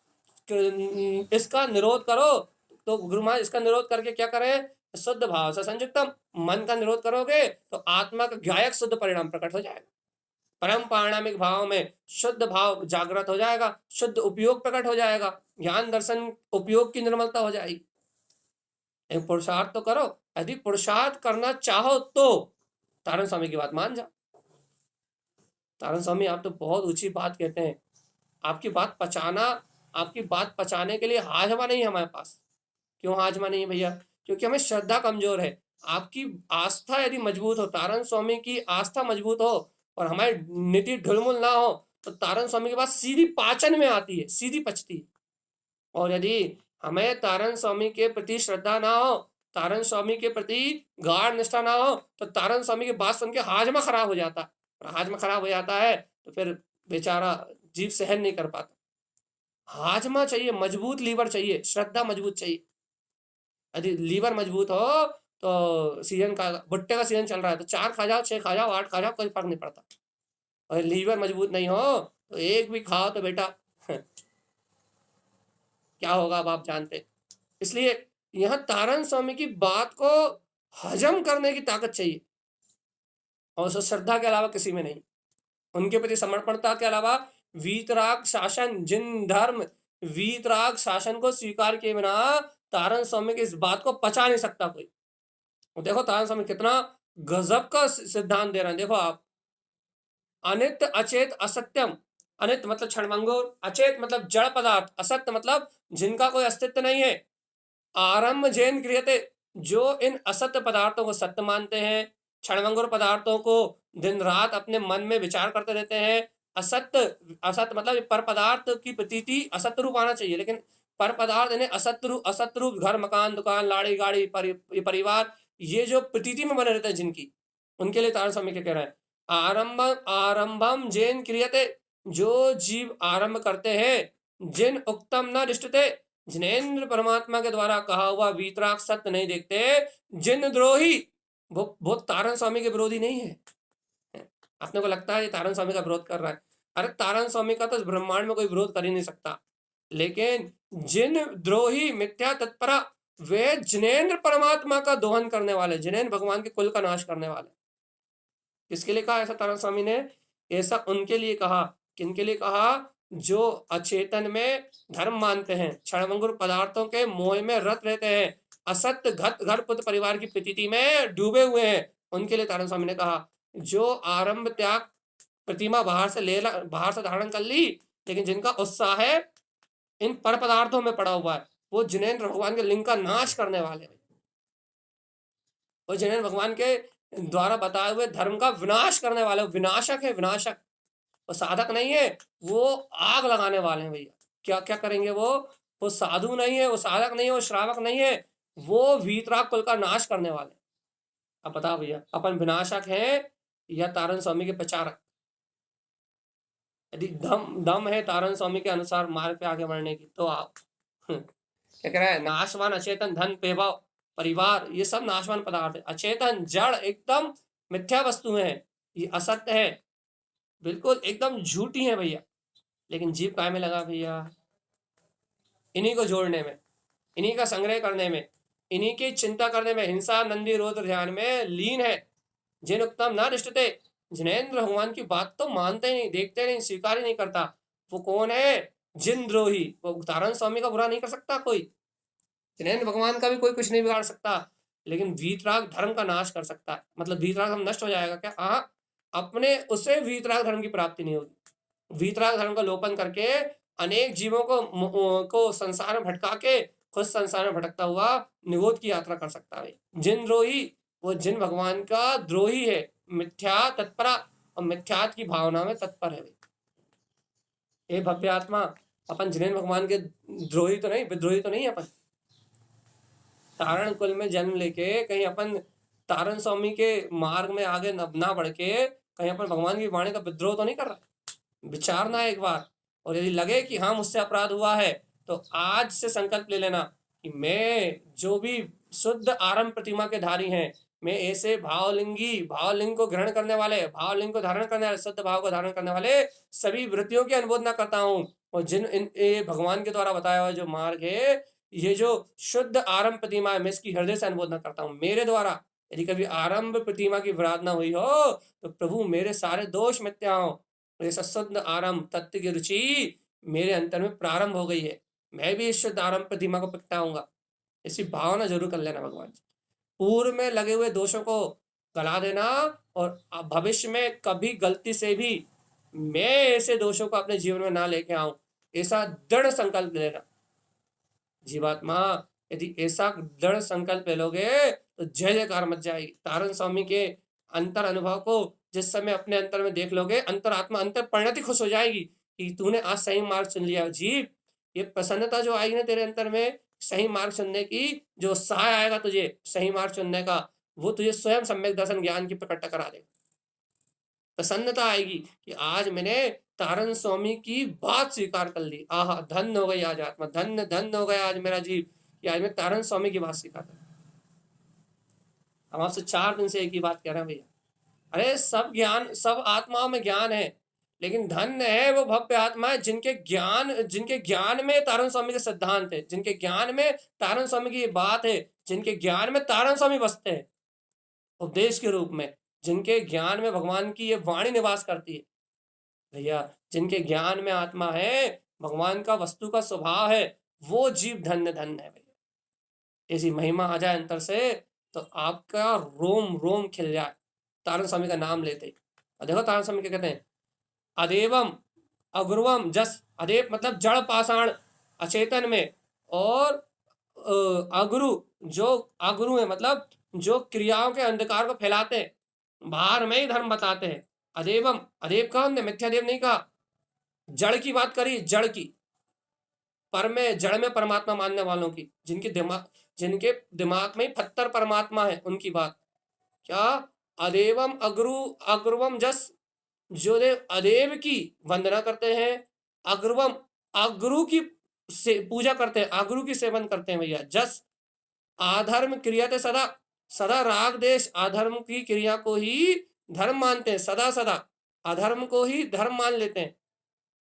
इसका निरोध करो। तो गुरु महाराज इसका निरोध करके क्या करें, शुद्ध भाव से संयुक्तम, मन का निरोध करोगे तो आत्मा का ज्ञायक शुद्ध परिणाम प्रकट हो जाएगा। परम पारणामिक भाव में शुद्ध भाव जागृत हो जाएगा, शुद्ध उपयोग प्रकट हो जाएगा, ज्ञान दर्शन उपयोग की निर्मलता हो जाएगी। एक पुरुषार्थ तो करो, यदि पुरुषार्थ करना चाहो तो तारण स्वामी की बात मान जाओ। तारण स्वामी आप तो बहुत ऊंची बात कहते हैं, आपकी बात पचाना, आपकी बात पचाने के लिए हाजमा नहीं है हमारे पास। क्यों हाजमा नहीं है भैया, क्योंकि हमें श्रद्धा कमजोर है। आपकी आस्था यदि मजबूत हो, तारण स्वामी की आस्था मजबूत हो और हमारी नीति ढुलमुल ना हो, तो तारण स्वामी की बात सीधी पाचन में आती है, सीधी पचती है। और यदि हमें तारण स्वामी के प्रति श्रद्धा ना हो, तारण स्वामी के प्रति गाढ़ निष्ठा ना हो, तो तारण स्वामी की बात सुन के हाजमा खराब हो जाता है, और हाजमा खराब हो जाता है तो फिर बेचारा जीव सहन नहीं कर पाता। हाजमा चाहिए, मजबूत लीवर चाहिए, श्रद्धा मजबूत चाहिए। यदि लीवर मजबूत हो तो सीजन का, भुट्टे का सीजन चल रहा है तो 4 खा जाओ, 6 खा जाओ, 8 खा जाओ, कोई फर्क नहीं पड़ता। और लीवर मजबूत नहीं हो तो एक भी खाओ तो बेटा क्या होगा अब आप जानते। इसलिए यहाँ तारण स्वामी की बात को हजम करने की ताकत चाहिए, और उस श्रद्धा के अलावा किसी में नहीं। उनके प्रति समर्पणता के अलावा वीतराग शासन, जिन धर्म वीतराग शासन को स्वीकार किए बिना तारण स्वामी की इस बात को पचा नहीं सकता कोई। देखो तारण स्वामी कितना गजब का सिद्धांत दे रहे हैं। देखो आप, अनित्य अचेत असत्यम, अनित्य मतलब क्षणभंगुर, अचेत मतलब जड़ पदार्थ, असत्य मतलब जिनका कोई अस्तित्व नहीं है। आरंभ जैन क्रियते, जो इन असत्य पदार्थों को सत्य मानते हैं, क्षणभंगुर पदार्थों को दिन रात अपने मन में विचार करते रहते हैं। असत्य, असत्य मतलब पर पदार्थ की प्रतीति असत्य रूप आना चाहिए, लेकिन पर पदार्थ इन्हें असत्य रूप घर मकान दुकान लाड़ी गाड़ी परिवार, ये जो प्रतीति में बने रहते हैं जिनकी, उनके लिए तारण स्वामी क्या कह रहा है, आरंभ आरंभम जैन क्रियते, जो जीव आरंभ करते हैं, जिन उक्तम न रिष्टते, जिनेन्द्र परमात्मा के द्वारा कहा हुआ वीतराग सत्य नहीं देखते, जिन द्रोही, वो तारण स्वामी के विरोधी नहीं है। अपने को लगता है ये तारण स्वामी का विरोध कर रहा है, अरे तारण स्वामी का तो इस ब्रह्मांड में कोई विरोध कर ही नहीं सकता। लेकिन जिन द्रोही मिथ्या तत्परा, वे जिनेन्द्र परमात्मा का दोहन करने वाले, जिनेन्द्र भगवान के कुल का नाश करने वाले। किसके लिए कहा ऐसा तारण स्वामी ने, ऐसा उनके लिए कहा, किनके लिए कहा, जो अचेतन में धर्म मानते हैं, क्षणभंगुर पदार्थों के मोह में रत रहते हैं, असत्य घर पुत्र परिवार की प्रतीति में डूबे हुए हैं, उनके लिए तारण स्वामी ने कहा। जो आरंभ त्याग प्रतिमा बाहर से धारण कर ली, लेकिन जिनका उत्साह है इन पर पदार्थों में पड़ा हुआ है, वो जिनेन्द्र भगवान के लिंग का नाश करने वाले हैं। वो जिनेन्द्र भगवान के द्वारा बताए हुए धर्म का विनाश करने वाले, विनाशक है, विनाशक। वो साधक नहीं है, वो आग लगाने वाले हैं भैया। क्या क्या करेंगे वो साधु नहीं है, वो साधक नहीं है, वो श्रावक नहीं है, वो वीतराग कुल का नाश करने वाले। अब बताओ भैया, अपन विनाशक हैं या तारण स्वामी के प्रचारक। यदि दम दम है तारण स्वामी के अनुसार मार्ग पे आगे बढ़ने की, तो आप क्या कह रहा है, नाशवान अचेतन धन वैभव परिवार ये सब नाशवान पदार्थ है। अचेतन जड़ एकदम मिथ्या वस्तु है, ये असत्य है, बिल्कुल एकदम झूठी है भैया। लेकिन जीव काय में लगा भैया, इन्हीं को जोड़ने में, इन्हीं का संग्रह करने में, इन्हीं की चिंता करने में, हिंसा नंदी रोध ध्यान में लीन है। जिन उत्तम न रिष्टते, जिनेन्द्र भगवान की बात तो मानते ही नहीं, देखते नहीं, स्वीकार ही नहीं करता, वो कौन है, जिन द्रोही। वो तारण स्वामी का बुरा नहीं कर सकता कोई, जिनेन्द्र भगवान का भी कोई कुछ नहीं बिगाड़ सकता, लेकिन वीतराग धर्म का नाश कर सकता है। मतलब वीतराग धर्म नष्ट हो जाएगा क्या? हाँ, अपने उसे वीतराग धर्म की प्राप्ति नहीं होगी। वीतराग धर्म का लोपन करके अनेक जीवों को संसार में भटका के खुद संसार में भटकता हुआ निगोद की यात्रा कर सकता है। जिन द्रोही, वो जिन भगवान का द्रोही है, मिथ्या तत्परा और मिथ्यात की भावना में तत्पर है। ये भव्य आत्मा, अपन जिनेन्द्र भगवान के द्रोही तो नहीं, विद्रोही तो नहीं अपन। तारण कुल में जन्म लेके कहीं अपन तारण स्वामी के मार्ग में आगे ना बढ़ के कहीं अपन भगवान की वाणी का विद्रोह तो नहीं कर रहा। विचारना है एक बार, और यदि लगे कि हाँ मुझसे अपराध हुआ है, तो आज से संकल्प ले लेना कि मैं जो भी शुद्ध आरंभ प्रतिमा के धारी हैं, मैं ऐसे भावलिंग को ग्रहण करने वाले, भावलिंग को धारण करने वाले, शुद्ध भाव को धारण करने वाले सभी वृत्तियों की अनुमोदना करता हूँ। और जिन ये भगवान के द्वारा बताया हुआ जो मार्ग है, ये जो शुद्ध आरंभ प्रतिमा है, मैं इसकी हृदय से अनुमोदना करता हूँ। मेरे द्वारा यदि कभी आरंभ प्रतिमा की विराधना हुई हो, तो प्रभु मेरे सारे दोष मिथ्या हो, ऐसा शुद्ध आरंभ तत्व की रुचि मेरे अंतर में प्रारंभ हो गई है, मैं भी इस शुद्ध आरंभ प्रतिमा को प्रगटाऊंगा। ऐसी भावना जरूर कर लेना भगवान जी। पूर्व में लगे हुए दोषों को गला देना, और भविष्य में कभी गलती से भी मैं ऐसे दोषों को अपने जीवन में ना लेके आऊं, ऐसा दृढ़ संकल्प लेना। जीवात्मा यदि ऐसा दृढ़ संकल्प ले लोगे तो जय जयकार मच जाएगी। तारण स्वामी के अंतर अनुभव को जिस समय अपने अंतर में देख लोगे, अंतर आत्मा अंतर परिणति खुश हो जाएगी कि तूने आज सही मार्ग चुन लिया। जीव, ये प्रसन्नता जो आएगी ना तेरे अंतर में, सही मार्ग चुनने की, जो उत्साह आएगा तुझे सही मार्ग चुनने का, वो तुझे स्वयं सम्यक दर्शन ज्ञान की प्रकट करा देगा। प्रसन्नता आएगी कि आज मैंने तारण स्वामी की बात स्वीकार कर ली। आहा, धन्य हो गई आज आत्मा, धन्य धन्य हो गया आज मेरा जीव कि आज मैं तारण स्वामी की बात स्वीकार कर। हम आपसे 4 दिन से एक ही बात कह रहे हैं भैया, अरे सब ज्ञान, सब आत्माओं में ज्ञान है, लेकिन धन्य है वो भव्य आत्मा है जिनके ज्ञान में तारण स्वामी के सिद्धांत है, जिनके ज्ञान में तारण स्वामी की बात है, जिनके ज्ञान में तारण स्वामी बसते हैं उपदेश के रूप में, जिनके ज्ञान में भगवान की ये वाणी निवास करती है भैया, जिनके ज्ञान में आत्मा है, भगवान का वस्तु का स्वभाव है, वो जीव धन्य धन्य है भैया। ऐसी महिमा आ जाए अंतर से तो आपका रोम रोम खिल जाए तारण स्वामी का नाम लेते ही। और देखो तारण स्वामी क्या कहते हैं, अदेवम अगुरुवम जस, अदेव मतलब जड़ पाषाण अचेतन में, और अगुरु जो अगुरु है मतलब जो क्रियाओं के अंधकार को फैलाते हैं, बाहर में ही धर्म बताते हैं। अदेवम, अदेव कहा हमने, मिथ्यादेव नहीं कहा। जड़ की बात करी, जड़ की, पर में जड़ में परमात्मा मानने वालों की, जिनके दिमाग में पत्थर परमात्मा है, उनकी बात। क्या, अदेवम अग्रु अग्रवम जस, जो देव अदेव की वंदना करते हैं, अग्रवम अग्रु की से पूजा करते हैं, अग्रु की सेवन करते हैं भैया। जस आधर्म क्रियाते सदा, सदा राग देश अधर्म की क्रिया को ही धर्म मानते हैं, सदा सदा अधर्म को ही धर्म मान लेते हैं।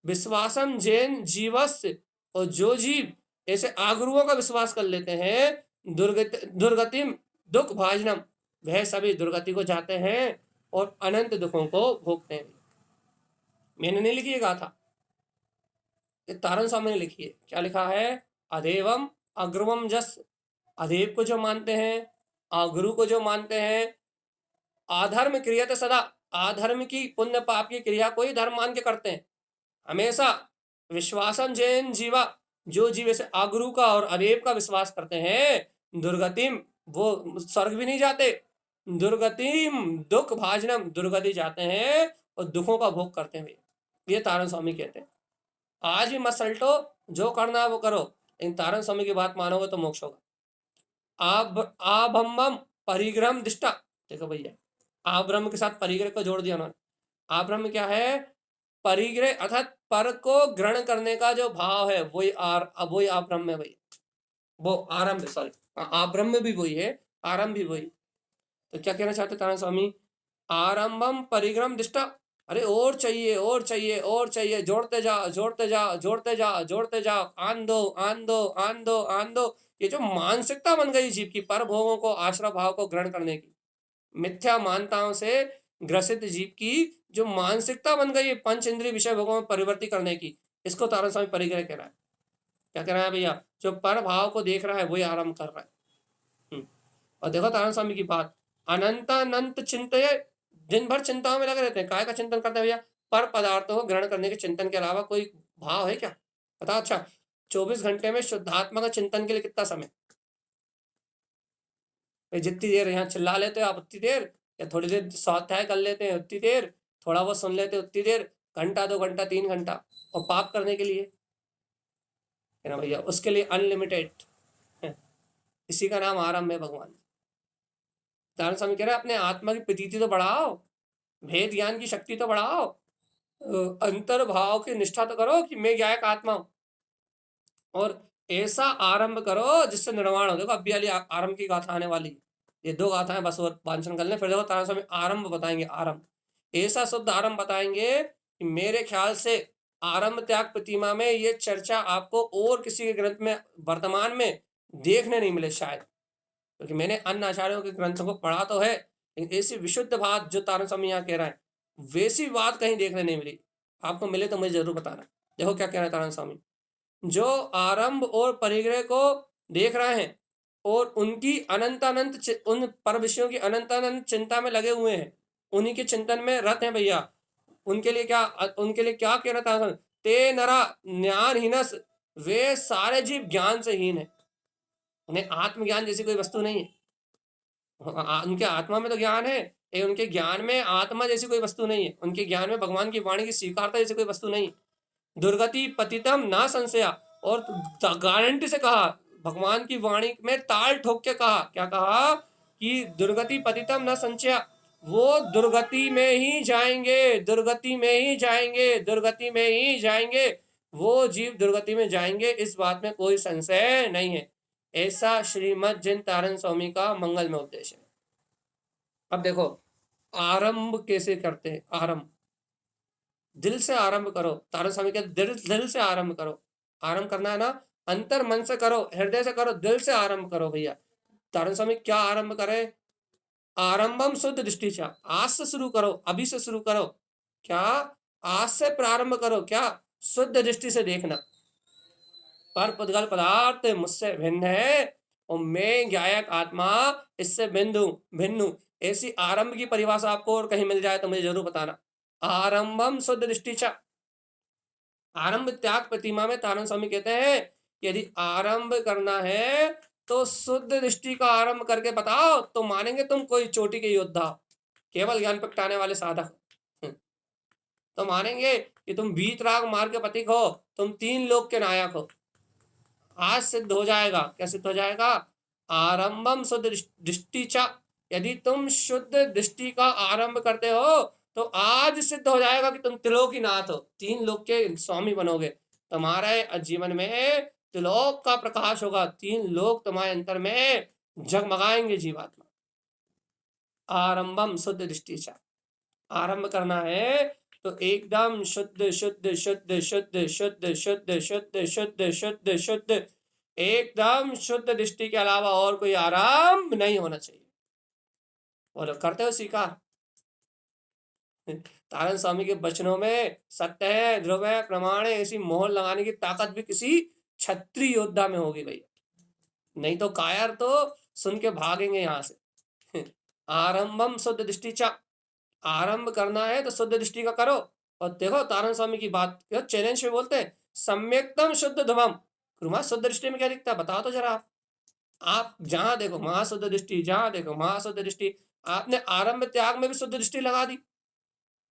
विश्वासम जैन जीवस्य, और जो जीव ऐसे आगुरुओं का विश्वास कर लेते हैं, दुर्गतिम दुख भाजनम, वह सभी दुर्गति को जाते हैं और अनंत दुखों को भोगते हैं। मैंने नहीं लिखी है गाथा, ये तारण स्वामी ने लिखी है। क्या लिखा है, अदेवम अग्रवम जस, अदेव को जो मानते हैं, अगुरु को जो मानते हैं, अधर्म क्रियाते सदा, अधर्म की पुण्य पाप की क्रिया को ही धर्म मान के करते हैं हमेशा। विश्वासन जैन जीवा, जो जीव ऐसे अगुरु का और अदेव का विश्वास करते हैं, दुर्गतिम, वो स्वर्ग भी नहीं जाते, दुर्गतिम दुख भाजनम, दुर्गति जाते हैं और दुखों का भोग करते हैं। ये तारण स्वामी कहते हैं। आज भी मत सल्टो, जो करना है वो करो, लेकिन तारण स्वामी की बात मानोगे तो मोक्ष होगा। आभम्बम परिग्रह दिष्टा, देखो भैया, आब्रह्म के साथ परिग्रह को जोड़ दिया उन्होंने। आब्रह्म क्या है, परिग्रह अर्थात पर को ग्रहण करने का जो भाव है वही आब्रह्म है भाई, वो आरंभ, सॉरी आब्रह्म भी वही है, आरंभ भी वही। तो क्या कहना चाहते तारा स्वामी? आरंभम परिग्रम दिष्टा, अरे और चाहिए और चाहिए और चाहिए, जोड़ते जाओ जोड़ते जाओ जोड़ते जाओ जोड़ते जाओ, आन दो आन दो आन दो आन दो। ये जो मानसिकता बन गई जीव की, पर भोगों को आश्रय भाव को ग्रहण करने की, मिथ्या मानताओं से ग्रसित जीव की जो मानसिकता बन गई है पंच इंद्रिय विषय भोगों में परिवर्तित करने की, इसको तारण स्वामी परिग्रह कह रहा है। क्या कह रहा है भैया? जो पर भाव को देख रहा है वही आरंभ कर रहा है। और देखो तारण स्वामी की बात, अनंत अनंत चिंतय, दिन भर चिंताओं में लगे रहते हैं। काय का चिंतन करते हैं भैया? पर पदार्थों को ग्रहण करने के चिंतन के अलावा कोई भाव है क्या? बताओ। अच्छा, 24 घंटे में शुद्धात्मा का चिंतन के लिए कितना समय? जितनी देर यहाँ चिल्ला लेते हो आप उतनी देर, या थोड़ी देर स्वाध्याय कर लेते हैं उतनी देर, थोड़ा बहुत सुन लेते हैं उतनी देर, घंटा 2 घंटा 3 घंटा, और पाप करने के लिए है ना भैया, उसके लिए अनलिमिटेड है। इसी का नाम आरंभ है भगवान। तारण स्वामी कह रहे हैं अपने आत्मा की प्रतीति तो बढ़ाओ, भेद ज्ञान की शक्ति तो बढ़ाओ, अंतर भाव की निष्ठा तो करो कि मैं गायक आत्मा हूं, और ऐसा आरंभ करो जिससे निर्वाण हो। देखो अभी वाली आरंभ की गाथा आने वाली, ये 2 गाथाएं बस और वांचन कर लें, फिर देखो तारण स्वामी आरंभ बताएंगे। आरंभ ऐसा शुद्ध आरंभ बताएंगे कि मेरे ख्याल से आरंभ त्याग प्रतिमा में ये चर्चा आपको और किसी के ग्रंथ में वर्तमान में देखने नहीं मिले शायद, क्योंकि मैंने अन्य आचार्यों के ग्रंथों को पढ़ा तो है, लेकिन ऐसी विशुद्ध बात जो तारण स्वामी यहाँ कह रहा है वैसी बात कहीं देखने नहीं मिली। आपको मिले तो मुझे जरूर बताना। देखो क्या कह रहा है तारण स्वामी, जो आरंभ और परिग्रह को देख रहे हैं और उनकी अनंत अनंत उन पर विषयों की अनंत अनंत चिंता में लगे हुए हैं, उन्हीं के चिंतन में रत हैं भैया, उनके लिए क्या कहना था? ते नरा ज्ञानहीनस, वे सारे जीव ज्ञान से हीन है, उन्हें आत्मज्ञान जैसी कोई वस्तु नहीं है। उनके आत्मा में तो ज्ञान है, उनके ज्ञान में आत्मा जैसी कोई वस्तु नहीं है, उनके ज्ञान में भगवान की वाणी की स्वीकारता जैसी कोई वस्तु नहीं। दुर्गति पतितम ना संशया, और गारंटी से कहा, भगवान की वाणी में ताल ठोक के कहा, क्या कहा? कि दुर्गति पतितम न संशया, वो दुर्गति में ही जाएंगे, दुर्गति में ही जाएंगे, दुर्गति में ही जाएंगे, वो जीव दुर्गति में जाएंगे, इस बात में कोई संशय नहीं है। ऐसा श्रीमद जिन तारण स्वामी का मंगल में उपदेश है। अब देखो आरंभ कैसे करते हैं? आरंभ दिल से आरंभ करो। तारण स्वामी के दिल से आरंभ करो। आरंभ करना है ना, अंतर मन से करो, हृदय से करो, दिल से आरंभ करो भैया। तारण स्वामी क्या आरंभ करे? आरंभम शुद्ध दृष्टि चा, आज से शुरू करो, अभी से शुरू करो। क्या? आज से प्रारंभ करो। क्या? शुद्ध दृष्टि से देखना, पर पुद्गल पदार्थ मुझसे भिन्न है और मैं ज्ञायक आत्मा इससे भिन्न हूं। ऐसी आरंभ की परिभाषा आपको और कहीं मिल जाए तो मुझे जरूर बताना। आरंभम शुद्ध दृष्टि चा, आरंभ त्याग प्रतिमा में तारण स्वामी कहते हैं यदि आरंभ करना है तो शुद्ध दृष्टि का आरंभ करके बताओ तो मानेंगे तुम कोई चोटी के योद्धा, केवल ज्ञान प्रगटाने वाले साधक। तो मानेंगे कि तुम वीतराग मार्ग के प्रतीक हो, तुम 3 लोक के नायक हो। आज सिद्ध हो जाएगा। क्या सिद्ध हो जाएगा? आरंभम शुद्ध दृष्टि चा, यदि तुम शुद्ध दृष्टि का आरंभ करते हो तो आज सिद्ध हो जाएगा कि तुम त्रिलोकीनाथ हो, 3 लोक के स्वामी बनोगे। तुम्हारे जीवन में त्रिलोक का प्रकाश होगा, 3 लोक तुम्हारे अंतर में जगमगाएंगे जीवात्मा। आरंभम शुद्ध दृष्टि चा, आरंभ करना है तो एकदम शुद्ध शुद्ध शुद्ध शुद्ध शुद्ध शुद्ध शुद्ध शुद्ध शुद्ध शुद्ध, एकदम शुद्ध दृष्टि के अलावा और कोई आरंभ नहीं होना चाहिए। और करते हो स्वीकार? तारण स्वामी के वचनों में सत्य है, ध्रुव है, प्रमाण है, ऐसी मोहर लगाने की ताकत भी किसी क्षत्रिय योद्धा में होगी भैया, नहीं तो कायर तो सुन के भागेंगे यहां से। आरंभम शुद्ध दृष्टि चा, आरंभ करना है तो शुद्ध दृष्टि का करो। और देखो तारण स्वामी की बात चैलेंज में बोलते हैं सम्यक्तम शुद्ध ध्रुवम, शुद्ध दृष्टि में क्या दिखता है बताओ तो जरा। आप जहां देखो महाशुद्ध दृष्टि, जहां देखो महाशुद्ध दृष्टि। आपने आरंभ त्याग में भी शुद्ध दृष्टि लगा दी,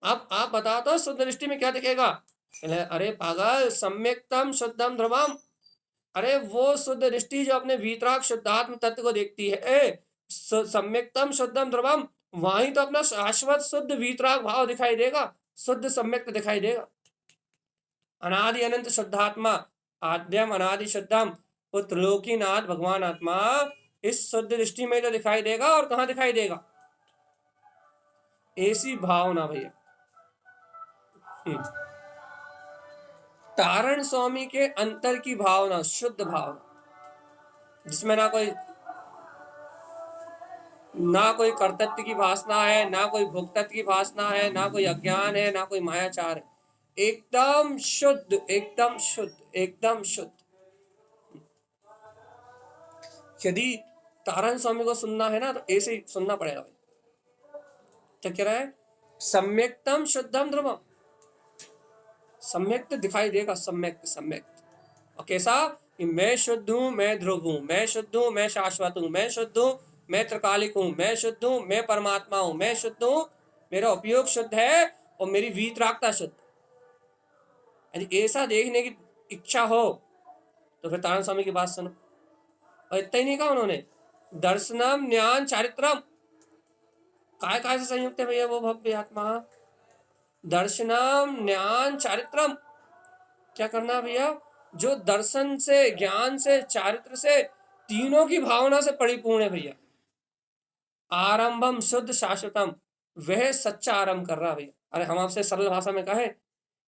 अब आप बताओ तो शुद्ध दृष्टि में क्या दिखेगा? अरे पागल, सम्यक्तम शुद्धम ध्रुवम, अरे वो शुद्ध दृष्टि जो अपने वीतराग शुद्धात्म तत्व को देखती है, सम्यक्तम शुद्धम ध्रुवम, वहीं तो अपना शाश्वत शुद्ध वीतराग भाव दिखाई देगा, शुद्ध सम्यक्त दिखाई देगा। अनादि अनंत शुद्धात्मा, आद्यम अनादि शुद्धम, वो त्रिलोकीनाथ भगवान आत्मा इस शुद्ध दृष्टि में तो दिखाई देगा, और कहाँ दिखाई देगा? ऐसी भावना भैया। तारण स्वामी के अंतर की भावना, शुद्ध भावना, जिसमें ना कोई कर्तव्य की वासना है, ना कोई भोक्तत्व की वासना है, ना कोई अज्ञान है, ना कोई मायाचार है, एकदम शुद्ध, एकदम शुद्ध, एकदम शुद्ध। यदि तारण स्वामी को सुनना है ना, तो ऐसे ही सुनना पड़ेगा। क्या कह रहा है? सम्यक्तम शुद्धम ध्रुवम, सम्यक दिखाई देगा, सम्यक सम्यक। और कैसा? कि मैं शुद्ध हूं, मैं ध्रुव हूं, मैं शुद्ध हूं, मैं शाश्वत हूं, मैं शुद्ध हूं, मैं त्रिकालिक हूं, मैं शुद्ध हूं, मैं परमात्मा हूं, मैं शुद्ध हूं, मेरा उपयोग शुद्ध है, और मेरी वीतरागता शुद्ध। यदि ऐसा देखने की इच्छा हो तो फिर तारण स्वामी की बात सुनो। और इतना ही नहीं कहा उन्होंने, दर्शनम ज्ञान चारित्रम, काय से संयुक्त है भैया वो भव्य आत्मा? दर्शनम ज्ञान चारित्रम, क्या करना है भैया? जो दर्शन से, ज्ञान से, चारित्र से, तीनों की भावना से परिपूर्ण है भैया। आरंभम शुद्ध शाश्वतम, वह सच्चा आरंभ कर रहा है भैया। अरे हम आपसे सरल भाषा में कहें,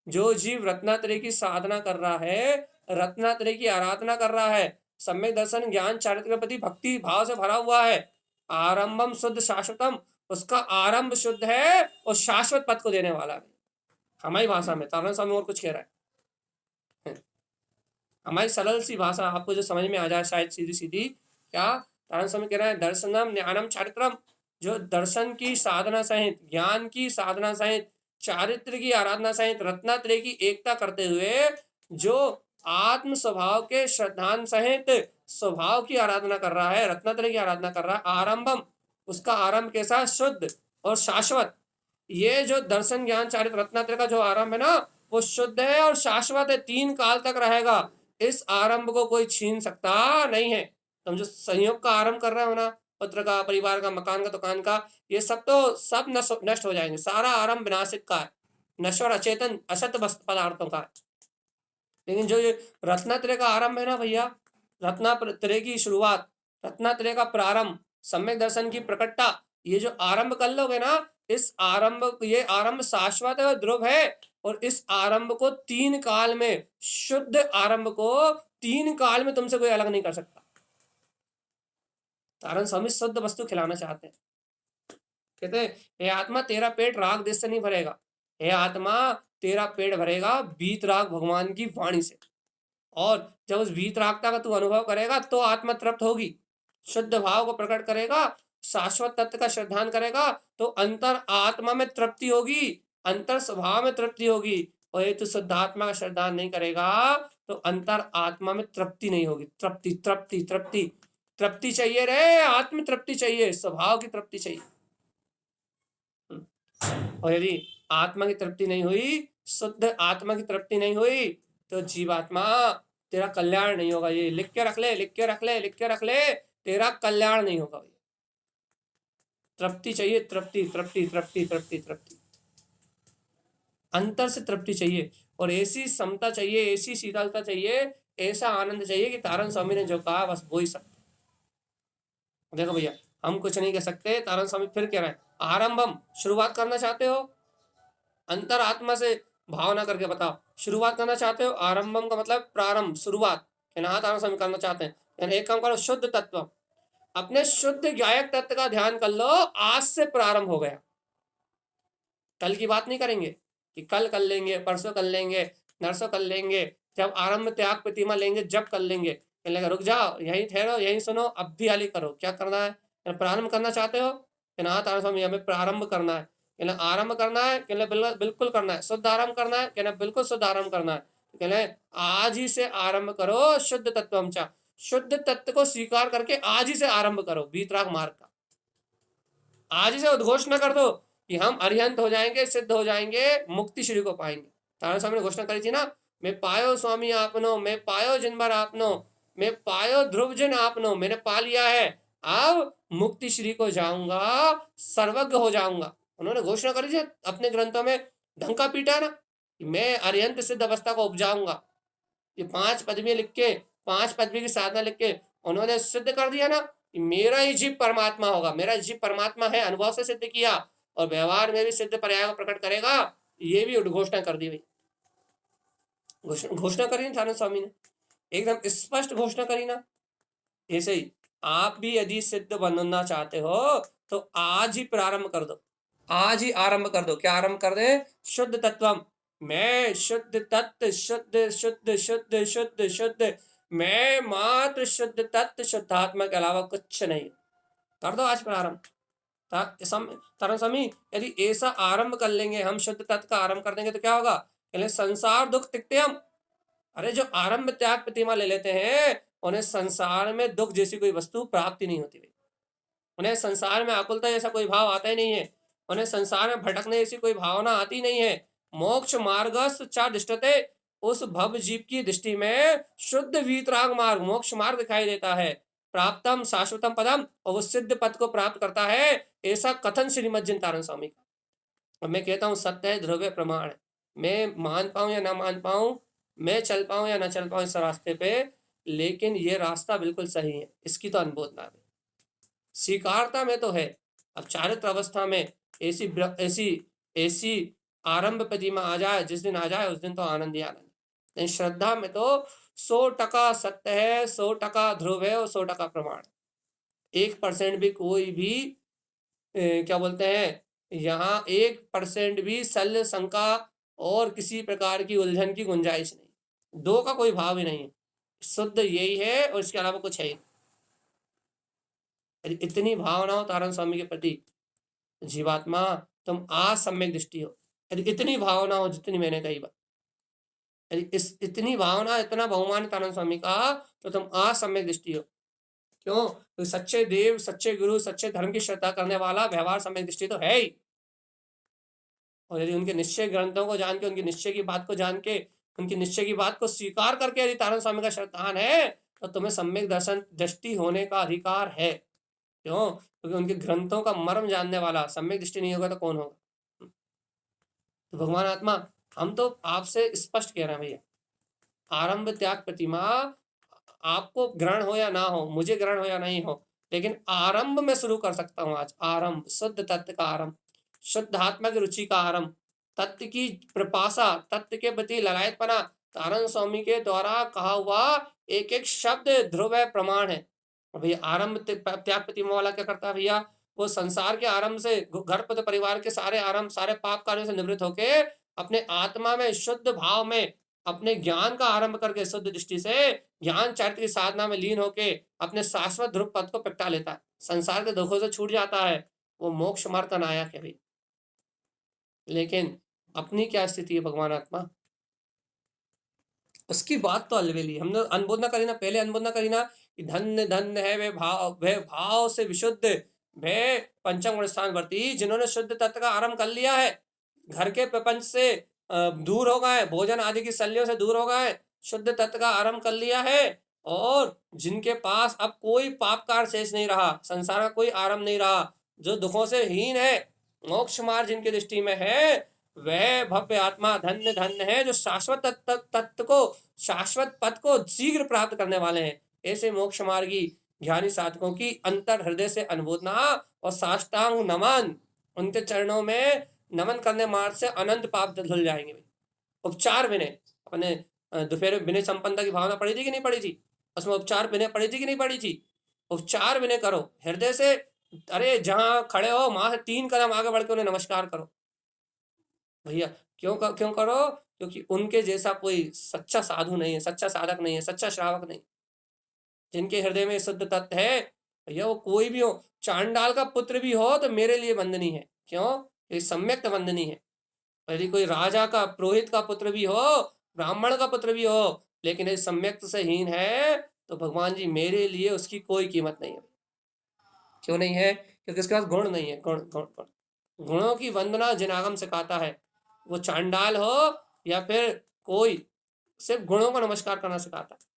जो जीव रत्नात्रय की साधना कर रहा है, रत्नात्रय की आराधना कर रहा है, सम्यक दर्शन ज्ञान चारित्र के प्रति भक्ति भाव से भरा हुआ है, आरंभम शुद्ध शाश्वतम, उसका आरंभ शुद्ध है और शाश्वत पद को देने वाला है। हमारी भाषा में, तारण स्वामी और कुछ कह रहा है, हमारी सरल सी भाषा आपको जो समझ में आ जाए शायद सीधी सीधी, क्या तारण स्वामी कह रहा है? दर्शनम ज्ञानम चारित्रम, जो दर्शन की साधना सहित, ज्ञान की साधना सहित, चारित्र की आराधना सहित, रत्नात्रय की एकता करते हुए जो आत्म स्वभाव के श्रद्धान सहित स्वभाव की आराधना कर रहा है, रत्नात्रय की आराधना कर रहा है, आरंभम, उसका आरंभ कैसा? शुद्ध और शाश्वत। ये जो दर्शन ज्ञान चारित्र रत्नात्रय का जो आरंभ है ना, वो शुद्ध है और शाश्वत है, 3 काल तक रहेगा। इस आरंभ को कोई छीन सकता नहीं है। तुम जो संयोग का आरंभ कर रहे हो ना, पुत्र का, परिवार का, मकान का, दुकान का, ये सब तो सब नष्ट हो जाएंगे। सारा आरंभ विनाशिक का है, नश्वर अचेतन असत पदार्थों का है। लेकिन जो ये रत्नात्रय का आरंभ है ना भैया, रत्नात्रय की शुरुआत, रत्नात्रय का प्रारंभ, सम्यक दर्शन की प्रकटता, ये जो आरंभ कर लोगे ना, इस आरंभ, ये आरंभ शाश्वत है और ध्रुव है। और इस आरंभ को 3 काल में, शुद्ध आरंभ को 3 काल में तुमसे कोई अलग नहीं कर सकता। तारण स्वामी शुद्ध वस्तु खिलाना चाहते हैं। कहते हैं, हे आत्मा तेरा पेट राग देश से नहीं भरेगा, हे आत्मा तेरा पेट भरेगा वीतराग भगवान की वाणी से। और जब उस वीतरागता का तू अनुभव करेगा तो आत्मा तृप्त होगी, शुद्ध भाव को प्रकट करेगा, शाश्वत तत्व का श्रद्धान करेगा, तो अंतर आत्मा में तृप्ति होगी, अंतर स्वभाव में तृप्ति होगी। और ये तो शुद्धात्मा का श्रद्धान नहीं करेगा तो अंतर आत्मा में तृप्ति नहीं होगी। तृप्ति तृप्ति तृप्ति तृप्ति चाहिए रे, आत्म तृप्ति चाहिए, स्वभाव की तृप्ति चाहिए। और यदि आत्मा की तृप्ति नहीं हुई, शुद्ध आत्मा की तृप्ति नहीं हुई, तो जीवात्मा तेरा कल्याण नहीं होगा। ये लिख के रख ले, लिख के रख ले, लिख के रख ले, तेरा कल्याण नहीं होगा। तृप्ति चाहिए, तृप्ति तृप्ति तृप्ति तृप्ति तृप्ति, अंतर से तृप्ति चाहिए, और ऐसी समता चाहिए, ऐसी शीतलता चाहिए, ऐसा आनंद चाहिए कि तारण स्वामी ने जो कहा बस वो ही सब। देखो भैया, हम कुछ नहीं कह सकते, तारण स्वामी फिर कह रहे हैं, आरंभम, शुरुआत करना चाहते हो, अंतर आत्मा से भावना करके बताओ, शुरुआत करना चाहते हो, आरंभम का मतलब प्रारंभ, शुरुआत, तारण स्वामी करना चाहते हैं। एक काम करो, शुद्ध तत्व, अपने शुद्ध गायक तत्व का ध्यान कर लो, आज से प्रारंभ हो गया। कल की बात नहीं करेंगे कि कल कर लेंगे, परसों कर लेंगे, नरसों कर लेंगे, जब आरंभ त्याग प्रतिमा लेंगे जब कर लेंगे। कहने लगा रुक जाओ, यहीं ठहरो, यहीं सुनो, अब भी हाली करो। क्या करना है? प्रारंभ करना चाहते हो? तारण स्वामी हमें प्रारंभ करना है। कहना आरंभ करना है, कहना बिल्कुल करना है। शुद्ध आरंभ करना है, कहना बिल्कुल शुद्ध आरंभ करना है। कहना आज ही से आरंभ करो शुद्ध तत्व, शुद्ध तत्व को स्वीकार करके आज ही से आरंभ करो वीतराग मार्ग का। आज ही से उद्घोष न कर दो कि हम अरिहंत हो जाएंगे, सिद्ध हो जाएंगे, मुक्ति श्री को पाएंगे। तारण स्वामी ने घोषणा करी थी ना, मैं पायो स्वामी आपनो, मैं पायो जिनभर आपनो, मैं पायो ध्रुव जिन आपनो, मैंने पा लिया है, अब मुक्ति श्री को जाऊंगा, सर्वज्ञ हो जाऊंगा। उन्होंने घोषणा करी थी अपने ग्रंथों में, ढंका पीटा ना, कि मैं अरिहंत सिद्ध अवस्था को उपजाऊंगा। ये 5 पदवी लिख के, 5 पदवी की साधना लिख के उन्होंने सिद्ध कर दिया ना कि मेरा ही जीव परमात्मा होगा, मेरा जीव परमात्मा है, अनुभव से सिद्ध किया और व्यवहार में भी सिद्ध पर्याय को प्रकट करेगा। ये भी उद्घोषणा कर दी भाई, घोषणा करी ना थानंद स्वामी ने, एकदम स्पष्ट घोषणा करी ना। ऐसे ही आप भी यदि सिद्ध बनना चाहते हो तो आज ही प्रारंभ कर दो, आज ही आरंभ कर दो। क्या आरंभ कर दे? शुद्ध तत्वम, मैं शुद्ध तत्व, शुद्ध शुद्ध शुद्ध शुद्ध शुद्ध, मैं मात्र शुद्ध तत्व शुद्धात्मा के अलावा कुछ नहीं। कर दो आज प्रारंभ। तारण स्वामी यदि ऐसा आरंभ कर लेंगे, हम शुद्ध तत्व का आरंभ कर देंगे तो क्या होगा? संसार दुख तिकते हम। अरे जो आरंभ त्याग प्रतिमा ले लेते हैं उन्हें संसार में दुख जैसी कोई वस्तु प्राप्ति नहीं होती। उन्हें संसार में आकुलता जैसा कोई भाव आता ही नहीं है, उन्हें संसार में भटकने जैसी कोई भावना आती नहीं है। मोक्ष मार्गस्थ च दृष्टते, उस भव जीव की दृष्टि में शुद्ध वीतराग मार्ग, मोक्ष मार्ग दिखाई देता है। प्राप्तम शाश्वतम पदम, और वो सिद्ध पद को प्राप्त करता है, ऐसा कथन श्रीमद् जिनतारण स्वामी का। और मैं कहता हूँ सत्य है, ध्रुव प्रमाण है। मैं मान पाऊं या ना मान पाऊं, मैं चल पाऊं या ना चल पाऊं इस रास्ते पे, लेकिन ये रास्ता बिल्कुल सही है, इसकी तो अनुमोदना है, स्वीकारता में तो है। अब चारित्र अवस्था में ऐसी ऐसी ऐसी आरंभ प्रतिमा आ जाए, जिस दिन आ जाए उस दिन तो आनंद ही आनंद। लेकिन श्रद्धा में तो 100% सत्य है, 100% ध्रुव है और 100% प्रमाण। 1% भी कोई भी क्या बोलते हैं, यहाँ 1% भी शल्य शंका और किसी प्रकार की उलझन की गुंजाइश नहीं, 2 का कोई भाव ही नहीं है, शुद्ध यही है और इसके अलावा कुछ है ही। इतनी भावना हो तारण स्वामी के प्रति जीवात्मा, तुम आज सम्यक दृष्टि हो। यदि इतनी भावना हो जितनी मैंने कही बात, यदि इतनी भावना, इतना बहुमान तारण स्वामी का, तो तुम आज सम्यक दृष्टि हो। क्यों? तो सच्चे देव, सच्चे गुरु, सच्चे धर्म की श्रद्धा करने वाला व्यवहार सम्यक दृष्टि तो है ही। और यदि उनके निश्चय ग्रंथों को जान के, उनकी निश्चय की बात को जान के, उनकी निश्चय की बात को स्वीकार करके यदि तारण स्वामी का श्रद्धान है, तो तुम्हें सम्यक दर्शन दृष्टि होने का अधिकार है। क्यों? क्योंकि उनके ग्रंथों का मर्म जानने वाला सम्यक दृष्टि नहीं होगा तो कौन होगा? तो भगवान आत्मा, हम तो आपसे स्पष्ट कह रहे हैं भैया, आरंभ त्याग प्रतिमा आपको ग्रहण हो या ना हो, मुझे ग्रहण हो या नहीं हो, लेकिन आरंभ में शुरू कर सकता हूं आज। आरंभ शुद्ध तत्व का आरंभ, शुद्ध आत्मा की रुचि का आरंभ, तत्व की प्रपासा, तत्व के प्रति ललायतपना, तारण स्वामी के द्वारा कहा हुआ एक एक शब्द ध्रुव है, प्रमाण है। और भैया आरंभ त्याग प्रतिमा वाला क्या करता है भैया? वो संसार के आरंभ से, घर पर परिवार के सारे आरंभ, सारे पाप कार्यों से निवृत्त होके अपने आत्मा में शुद्ध भाव में अपने ज्ञान का आरंभ करके शुद्ध दृष्टि से ज्ञान चरित्र की साधना में लीन होके अपने शाश्वत ध्रुव पद को प्रगटा लेता है, संसार के दुखों से छूट जाता है, वो मोक्ष मार्ग का नायक है भाई। लेकिन अपनी क्या स्थिति है भगवान आत्मा? उसकी बात तो अलवेली। हमने अनुबोधना करी ना, पहले अनुबोधना करी ना कि धन्य धन्य है वे भाव से विशुद्ध, वे पंचम गुण स्थान वर्ती, जिन्होंने शुद्ध तत्व का आरंभ कर लिया है, घर के प्रपंच से दूर हो गए, भोजन आदि की शल्यों से दूर हो गए, शुद्ध तत्व का आरंभ कर लिया है, और जिनके पास अब कोई पाप कार शेष नहीं रहा, संसार का कोई आरंभ नहीं रहा, जो दुखों से हीन है, मोक्ष मार्ग जिनकी दृष्टि में है, वह भव्य आत्मा धन्य धन्य है, जो शाश्वत तत्व को, शाश्वत पद को शीघ्र प्राप्त करने वाले हैं। ऐसे मोक्ष मार्गी ज्ञानी साधकों की अंतर हृदय से अनुमोदना और साष्टांग नमन, उनके चरणों में नमन करने मार्ग से अनंत पाप धुल जाएंगे। उपचार विनय, अपने दोपहर विनय संपन्नता की भावना पड़ी थी कि नहीं पड़ी थी? उसमें उपचार विनय पड़ी थी कि नहीं पड़ी थी? उपचार विनय करो हृदय से, अरे जहां खड़े हो वहां से 3 कदम आगे बढ़ के उन्हें नमस्कार करो भैया। क्यों करो? क्योंकि उनके जैसा कोई सच्चा साधु नहीं है, सच्चा साधक नहीं है, सच्चा श्रावक नहीं। जिनके हृदय में शुद्ध तत्व है भैया, वो कोई भी हो, चांडाल का पुत्र भी हो तो मेरे लिए वंदनी है। क्यों? ये सम्यक वंदनी है। यदि कोई राजा का, पुरोहित का पुत्र भी हो, ब्राह्मण का पुत्र भी हो, लेकिन ये सम्यक से हीन है, तो भगवान जी मेरे लिए उसकी कोई कीमत नहीं है। क्यों नहीं है? क्योंकि उसके पास गुण नहीं है। गुण गुण गुण गुणों की वंदना जिनागम सिखाता है, वो चांडाल हो या फिर कोई, सिर्फ गुणों का नमस्कार करना सिखाता है।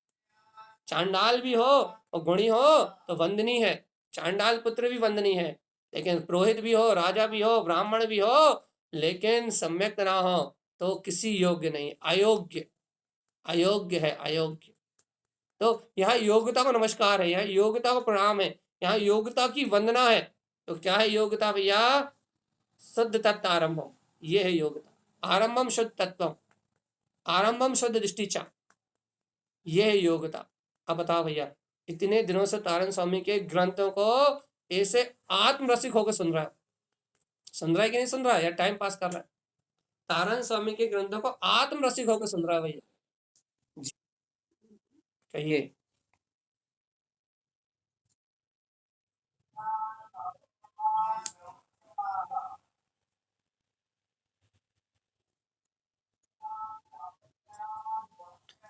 चांडाल भी हो और गुणी हो तो वंदनी है, चांडाल पुत्र भी वंदनी है, लेकिन पुरोहित भी हो, राजा भी हो, ब्राह्मण भी हो, लेकिन सम्यक ना हो, तो किसी योग्य नहीं, अयोग्य, अयोग्य है, अयोग्य। तो यहाँ योग्यता को नमस्कार है, यहाँ योग्यता को प्रणाम है, यहाँ योग्यता की वंदना है। तो क्या है योग्यता भैया? शुद्ध तत्व आरंभम, ये है योग्यता। आरंभम शुद्ध तत्वम, आरंभम शुद्ध दृष्टिचा, ये है योग्यता। अब बताओ भैया, इतने दिनों से तारण स्वामी के ग्रंथों को ऐसे आत्मरसिक होकर सुन रहा है, सुन रहा है कि नहीं सुन रहा है, या टाइम पास कर रहा है? तारण स्वामी के ग्रंथों को आत्मरसिक होकर सुन रहा है भैया। जी, कहिए।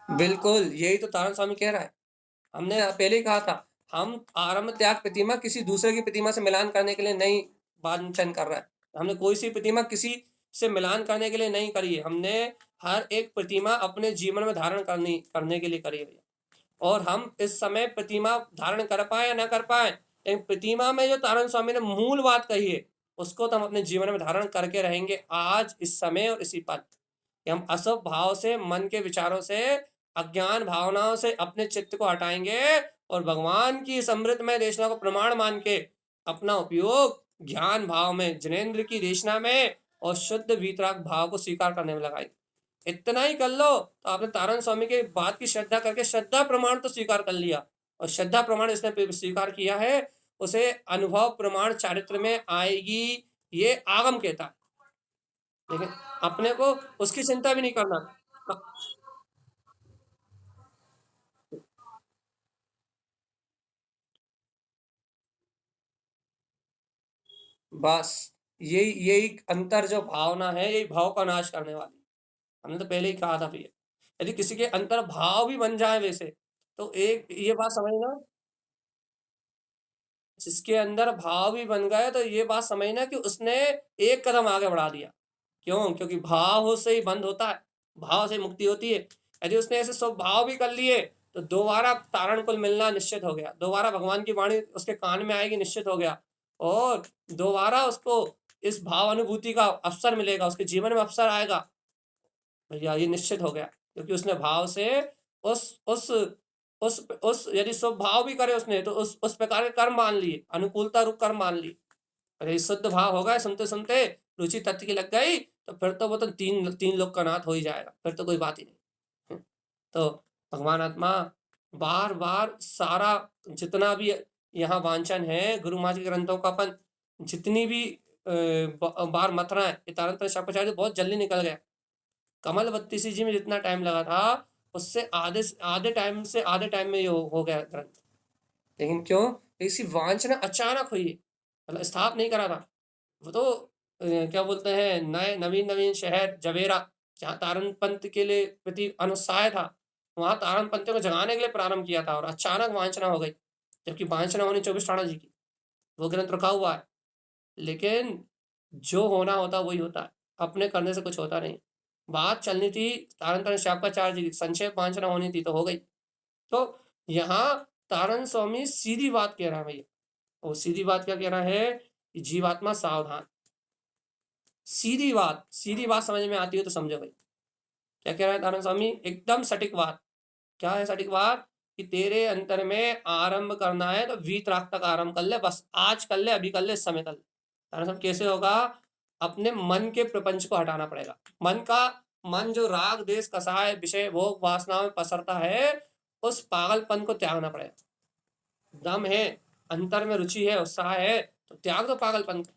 बिल्कुल, यही तो तारण स्वामी कह रहा है। हमने पहले ही कहा था, हम आरंभ त्याग प्रतिमा किसी दूसरे की प्रतिमा से मिलान करने के लिए नहीं वांछन कर रहा है। हमने कोई सी प्रतिमा किसी से मिलान करने के लिए नहीं करी है, हमने हर एक प्रतिमा अपने जीवन में धारण करने के लिए करी है भैया। और हम इस समय प्रतिमा धारण कर पाए या न कर पाए, लेकिन प्रतिमा में जो तारण स्वामी ने मूल बात कही है, उसको तो हम अपने जीवन में धारण करके रहेंगे आज, इस समय और इसी पल। कि हम अशुभ भाव से, मन के विचारों से, अज्ञान भावनाओं से अपने चित्त को हटाएंगे और भगवान की समृद्धमय देशना को प्रमाण मान के अपना उपयोग ज्ञान भाव में, जिनेन्द्र की देशना में और शुद्ध वीतराग भाव को स्वीकार करने में लगाएंगे। इतना ही कर लो तो आपने तारण स्वामी के बात की श्रद्धा करके श्रद्धा प्रमाण तो स्वीकार कर लिया, और श्रद्धा प्रमाण इसने स्वीकार किया है, उसे अनुभव प्रमाण चारित्र में आएगी, ये आगम कहता है। लेकिन अपने को उसकी चिंता भी नहीं करना। बस यही यही अंतर जो भावना है, यही भाव का नाश करने वाली। हमने तो पहले ही कहा था भैया, यदि किसी के अंतर भाव भी बन जाए वैसे, तो एक ये बात समझना, जिसके अंदर भाव भी बन गए तो ये बात समझना कि उसने एक कदम आगे बढ़ा दिया। क्यों? क्योंकि भाव से ही बंद होता है, भाव से मुक्ति होती है। यदि उसने ऐसे स्वभाव भी कर लिए तो दोबारा तारण कुल मिलना निश्चित हो गया, दोबारा भगवान की वाणी उसके कान में आएगी निश्चित हो गया, और दोबारा उसको इस भाव अनुभूति का अवसर मिलेगा, उसके जीवन में अवसर आएगा भैया, ये निश्चित हो गया। क्योंकि उसने भाव से उस उस उस यदि स्वभाव भी करे उसने तो उस प्रकार के कर्म मान लिए, अनुकूलता रूप कर्म मान लिए। अरे शुद्ध भाव हो गए, सुनते सुनते रुचि तत्व की लग गई, तो फिर तो वो तो तीन तीन लोग का नाथ हो ही जाएगा, फिर तो कोई बात ही नहीं। तो भगवान आत्मा बार बार सारा जितना भी यहाँ वांछन है, गुरु महाराज के ग्रंथों का अपन जितनी भी बार मत रहा है, ये तारंत्र शापाचार्य बहुत जल्दी निकल गया। कमल बत्तीसी जी में जितना टाइम लगा था, उससे आधे टाइम में ये हो गया ग्रंथ। लेकिन क्यों? इसी वांछना अचानक हुई, मतलब स्थाप नहीं करा था। वो तो क्या बोलते हैं, नए नवीन नवीन शहर जवेरा, जहाँ तारण पंथ के लिए प्रति अनुत्साह था, वहां तारण पंथ को जगाने के लिए प्रारंभ किया था, और अचानक वांछना हो गई। जबकि वांछना होनी 24 ठाणा जी की, वो ग्रंथ रखा हुआ है। लेकिन जो होना होता वही होता है, अपने करने से कुछ होता नहीं। बात चलनी थी तारण तारण शापाचार्य जी की, संक्षेप वांछना होनी थी तो हो गई। तो यहाँ तारण स्वामी सीधी बात कह रहा है भैया, और सीधी बात क्या कह रहा है कि जीवात्मा सावधान। सीधी बात समझ में आती हो तो समझो भाई, क्या कह रहा है तारण स्वामी, एकदम सटीक बात। क्या है सटीक बात? कि तेरे अंतर में आरंभ करना है तो वीतराग तक आरंभ कर ले, बस आज कर ले, अभी कर ले, इस समय कर ले। तारण स्वामी कैसे होगा? अपने मन के प्रपंच को हटाना पड़ेगा। मन जो राग देश कसाय विषय भोग वासना में पसरता है, उस पागलपन को त्यागना पड़ेगा। दम है, अंतर में रुचि है, उत्साह है, तो त्याग दो पागलपन को,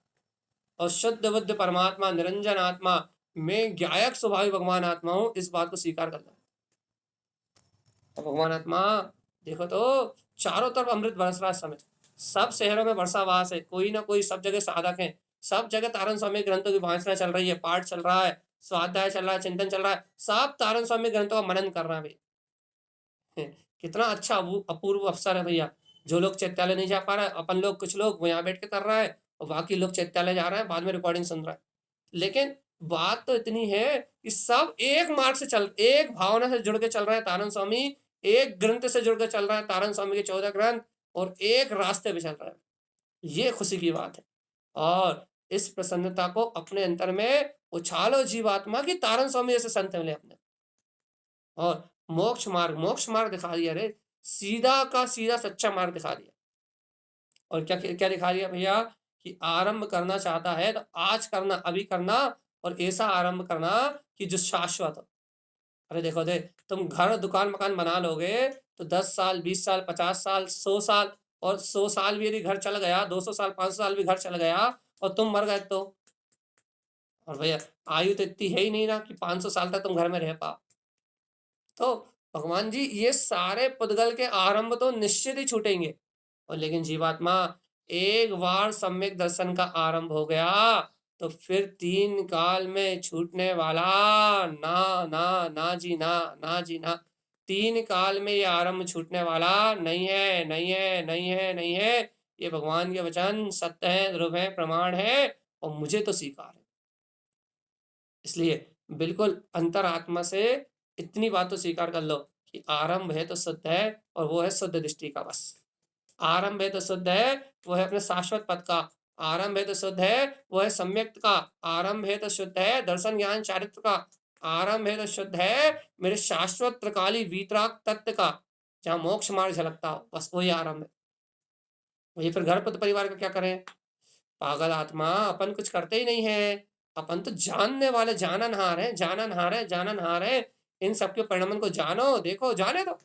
और शुद्ध बुद्ध परमात्मा निरंजन आत्मा में गायक स्वभावी भगवान आत्मा हूं, इस बात को स्वीकार करना। तो भगवान आत्मा देखो तो चारों तरफ अमृत बरस रहा है इस समय, सब शहरों में वर्षावास है, कोई ना कोई सब जगह साधक है, सब जगह तारण स्वामी ग्रंथों की वाचना चल रही है, पाठ चल रहा है, स्वाध्याय चल रहा है, चिंतन चल रहा है, सब तारण स्वामी ग्रंथों का मनन कर रहे हैं भाई। कितना अच्छा अपूर्व अवसर है भैया। जो लोग चैत्यालय नहीं जा पा रहे, अपन लोग कुछ लोग यहाँ बैठ के कर रहा है, और बाकी लोग चैत्यालय जा रहे हैं, बाद में रिकॉर्डिंग सुन रहा है। लेकिन बात तो इतनी है कि सब एक मार्ग से एक भावना से जुड़ के चल रहे हैं तारण स्वामी, एक ग्रंथ से जुड़ के चल रहा है तारण स्वामी के 14 ग्रंथ, और एक रास्ते पे चल रहा है। ये खुशी की बात है, और इस प्रसन्नता को अपने अंतर में उछालो जीवात्मा की, तारण स्वामी जैसे संत मिले अपने। और मोक्ष मार्ग दिखा दिया रे, सीधा का सीधा सच्चा मार्ग दिखा दिया। और क्या क्या दिखा दिया भैया, कि आरंभ करना चाहता है तो आज करना, अभी करना, और ऐसा आरंभ करना कि जो शाश्वत हो। अरे देखो दे, तुम घर दुकान मकान बना लोगे तो 10 साल, 20 साल, 50 साल, 100 साल, और 100 साल भी यदि घर चल गया, 200 साल, 500 साल भी घर चल गया, और तुम मर गए तो, और भैया आयु तो इतनी है ही नहीं ना कि 500 साल तक तुम घर में रह पाओ। तो भगवान जी ये सारे पुद्गल के आरंभ तो निश्चित ही छूटेंगे, और लेकिन जीवात्मा एक बार सम्यक दर्शन का आरंभ हो गया तो फिर 3 काल में छूटने वाला ना ना ना जी ना, ना जी ना। 3 काल में ये आरंभ छूटने वाला नहीं है, नहीं है, नहीं है, नहीं है। ये भगवान के वचन सत्य है, ध्रुव है, प्रमाण है, और मुझे तो स्वीकार है। इसलिए बिल्कुल अंतरात्मा से इतनी बात तो स्वीकार कर लो कि आरंभ है तो शुद्ध है, और वो है शुद्ध दृष्टि का बस। आरंभ है तो शुद्ध है, वो है अपने शाश्वत पद का। आरंभ है तो शुद्ध है, वो है सम्यक का। आरंभ है तो शुद्ध है दर्शन ज्ञान चारित्र का। आरंभ है तो शुद्ध है मेरे शाश्वत त्रिकाली वीतराग तत्व का, जहाँ मोक्ष मार्ग झलकता हो, बस वही आरंभ है। वही फिर घर पर परिवार का क्या करें? पागल आत्मा, अपन कुछ करते ही नहीं है। अपन तो जानने वाले, जाननहार है, जाननहार है, जाननहार है। इन सबके परिणाम को जानो, देखो, जाने दो।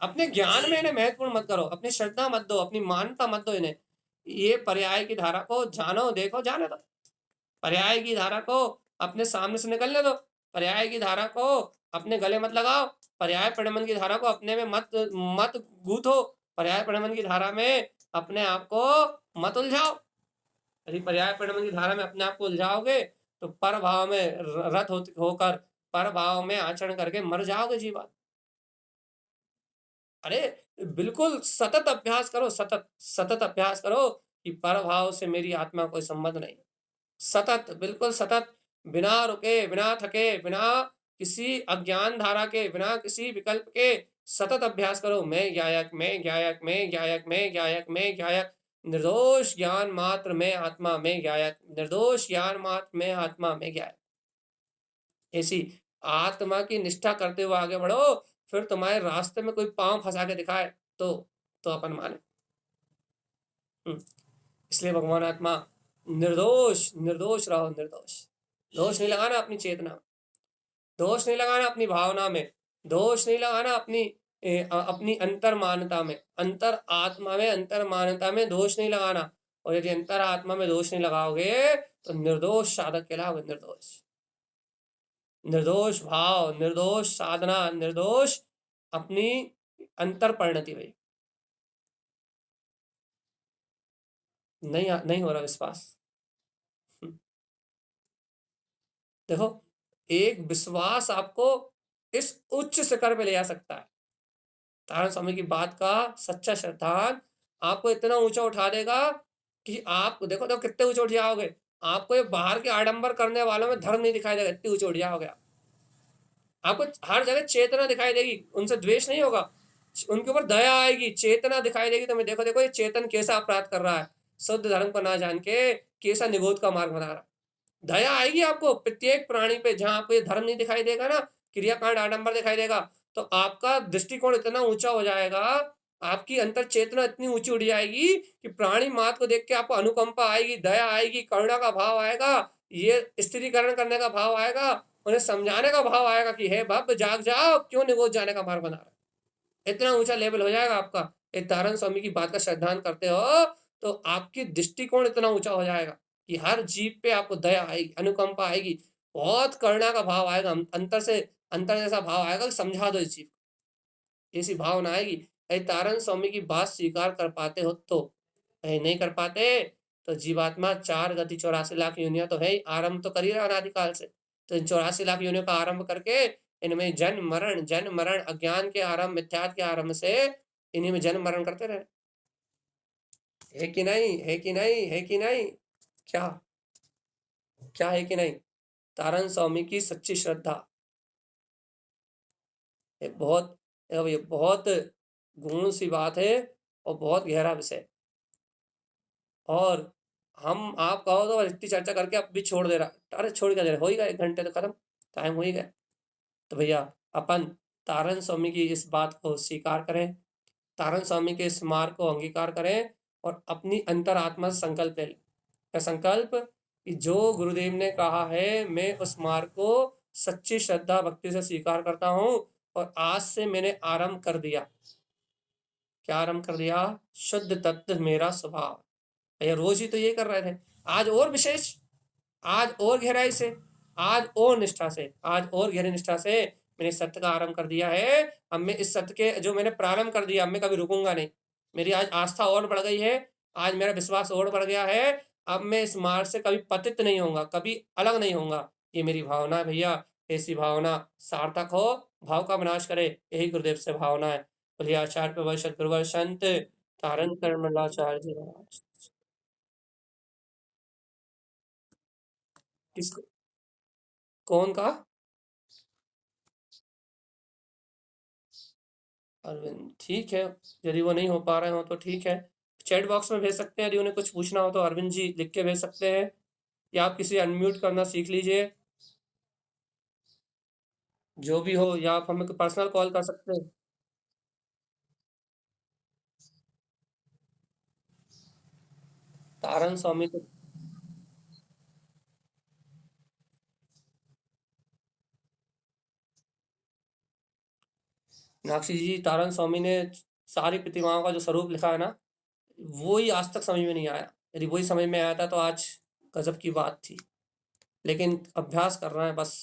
अपने ज्ञान में इन्हें महत्वपूर्ण मत करो, अपनी श्रद्धा मत दो, अपनी मान्यता मत दो इन्हें। ये पर्याय की धारा को जानो, देखो, जाने दो। पर्याय की धारा को अपने सामने से निकलने दो। पर्याय की धारा को अपने गले मत लगाओ। पर्याय परिणमन की धारा को अपने में मत मत गूथो। पर्याय परिणमन की धारा में अपने आप को मत उलझाओ। यदि पर्याय परिणमन की धारा में अपने आप को उलझाओगे तो पर भाव में रत होकर पर भाव में आचरण करके मर जाओगे जीवन। अरे बिल्कुल सतत अभ्यास करो, सतत सतत अभ्यास करो कि पर भाव से मेरी आत्मा कोई संबंध नहीं। सतत, बिल्कुल सतत, बिना रुके, बिना थके, बिना किसी अज्ञान धारा के, बिना किसी विकल्प के सतत अभ्यास करो। मैं ज्ञायक, मैं ज्ञायक, मैं ज्ञायक, मैं ज्ञायक, मैं ज्ञायक, निर्दोष ज्ञान मात्र में आत्मा में ज्ञायक, निर्दोष ज्ञान मात्र में आत्मा में ज्ञायक। ऐसी आत्मा की निष्ठा करते हुए आगे बढ़ो। फिर तुम्हारे रास्ते में कोई पांव फंसा के दिखाए तो अपन माने। इसलिए भगवान आत्मा निर्दोष, निर्दोष रहो, निर्दोष। दोष नहीं लगाना अपनी चेतना में, दोष नहीं लगाना अपनी भावना में, दोष नहीं लगाना अपनी अंतर मान्यता में, अंतर आत्मा में, अंतर मान्यता में दोष नहीं लगाना। और यदि अंतर आत्मा में दोष नहीं लगाओगे तो निर्दोष साधक कहलाओगे, निर्दोष। निर्दोष भाव, निर्दोष साधना, निर्दोष अपनी अंतर परिणति भाई। नहीं हो रहा विश्वास। देखो, एक विश्वास आपको इस उच्च शिखर पे ले जा सकता है। तारण स्वामी की बात का सच्चा श्रद्धान आपको इतना ऊंचा उठा देगा कि आप देखो तो कितने ऊंचे उठ जाओगे। आपको ये बाहर के आडंबर करने वालों में धर्म नहीं दिखाई देगा, इतनी ऊंचे उठ जाओगे आप। आपको हर जगह चेतना दिखाई देगी, उनसे द्वेष नहीं होगा, उनके ऊपर दया आएगी, चेतना दिखाई देगी। तुम्हें देखो देखो ये चेतन कैसा अपराध कर रहा है, शुद्ध धर्म को ना जान के कैसा निगोद का मार्ग बना रहा है। दया आएगी आपको प्रत्येक प्राणी पे। जहां आपको ये धर्म नहीं दिखाई देगा ना, क्रियाकांड आडंबर दिखाई देगा, तो आपका दृष्टिकोण इतना ऊंचा हो जाएगा, आपकी अंतर चेतना इतनी ऊंची उठ जाएगी कि प्राणी मात्र को देख के आपको अनुकंपा आएगी, दया आएगी, करुणा का भाव आएगा, ये स्थिरीकरण करने का भाव आएगा, उन्हें समझाने का भाव आएगा कि हे भक्त जाग जाओ, क्यों निगोद जाने का मार्ग बना रहा है। इतना ऊंचा लेवल हो जाएगा आपका। एक तारण स्वामी की बात का श्रद्धान करते हो तो आपकी दृष्टिकोण इतना ऊंचा हो जाएगा कि हर जीव पे आपको दया आएगी, अनुकंपा आएगी, बहुत करुणा का भाव आएगा, अंतर से अंतर जैसा भाव आएगा कि समझा दो इस जीव को, ऐसी भावना आएगी। तारण स्वामी की बात स्वीकार कर पाते हो तो, नहीं कर पाते तो जीवात्मा 4 गति 84 लाख योनियां तो है ही, आरंभ तो कर ही रहा अनादिकाल से। तो इन 84 लाख योनियों का आरंभ करके इनमें जन्म मरण अज्ञान के आरंभ, मिथ्यात के आरंभ से इन्हीं में जन्म मरण करते रहे। है कि नहीं, है कि नहीं, है कि नहीं? क्या क्या है कि नहीं? तारण स्वामी की सच्ची श्रद्धा ये बहुत, ये बहुत गूढ़ सी बात है और बहुत गहरा विषय। और हम आप कहो तो इतनी चर्चा करके अब भी छोड़ दे रहा, अरे छोड़ क्या दे रहा, हो ही गया 1 घंटे तो खत्म, टाइम हो ही गया। तो भैया अपन तारन स्वामी की इस बात को स्वीकार करें, तारन स्वामी के इस मार्ग को अंगीकार करें और अपनी अंतरात्मा से संकल्प ले लें। क्या संकल्प? कि जो गुरुदेव ने कहा है मैं उस मार्ग को सच्ची श्रद्धा भक्ति से स्वीकार करता हूं और आज से मैंने आरंभ कर दिया। क्या आरंभ कर दिया? शुद्ध तत्व मेरा स्वभाव। भैया रोज ही तो ये कर रहे थे, आज और विशेष, आज और गहराई से, आज और निष्ठा से, आज और गहरी निष्ठा से मैंने सत्य का आरंभ कर दिया है। अब मैं इस सत्य के जो मैंने प्रारंभ कर दिया, अब मैं कभी रुकूंगा नहीं। मेरी आज आस्था और बढ़ गई है, आज मेरा विश्वास और बढ़ गया है। अब मैं इस मार्ग से कभी पतित नहीं होऊंगा, कभी अलग नहीं होऊंगा। ये मेरी भावना है भैया। ऐसी भावना सार्थक हो, भाव का विनाश करे, यही गुरुदेव से भावना है। बोलिए आचार्य प्रभु सतगुरुवर संत तारण कर्मलाचार्य जी महाराज। किसको? कौन का? अरविंद, ठीक है। यदि वो नहीं हो पा रहे हो तो ठीक है, चैट बॉक्स में भेज सकते हैं। यदि उन्हें कुछ पूछना हो तो अरविंद जी लिख के भेज सकते हैं, या आप किसी अनम्यूट करना सीख लीजिए, जो भी हो, या आप हमें पर्सनल कॉल कर सकते हैं। तारन स्वामी को, मीनाक्षी जी, तारन स्वामी ने सारी प्रतिमाओं का जो स्वरूप लिखा है ना, वो ही आज तक समझ में नहीं आया। यदि वही समझ में आया था तो आज गजब की बात थी। लेकिन अभ्यास कर रहे हैं बस,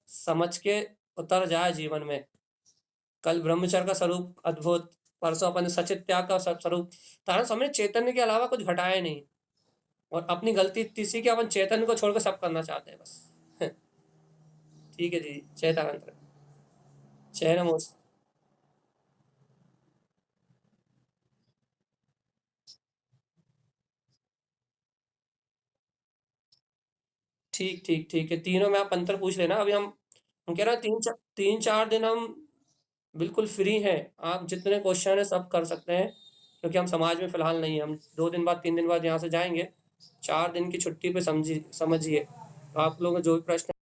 समझ के उतर जाए जीवन में। कल ब्रह्मचर्य का स्वरूप अद्भुत, परसों अपन ने सचित त्याग का स्वरूप। तारण स्वामी ने चैतन्य के अलावा कुछ घटाया नहीं, और अपनी गलती इतनी सी कि अपन चैतन्य को छोड़कर सब करना चाहते हैं बस। ठीक है जी, जय तारंत्र, जय नमो। ठीक ठीक ठीक है, तीनों में आप अंतर पूछ लेना। अभी हम कह रहे हैं 3-4 दिन हम बिल्कुल फ्री हैं। आप जितने क्वेश्चन है सब कर सकते हैं, क्योंकि हम समाज में फिलहाल नहीं है। हम 2 दिन बाद 3 दिन बाद यहाँ से जाएंगे, 4 दिन की छुट्टी पे समझिए। आप लोगों को जो भी प्रश्न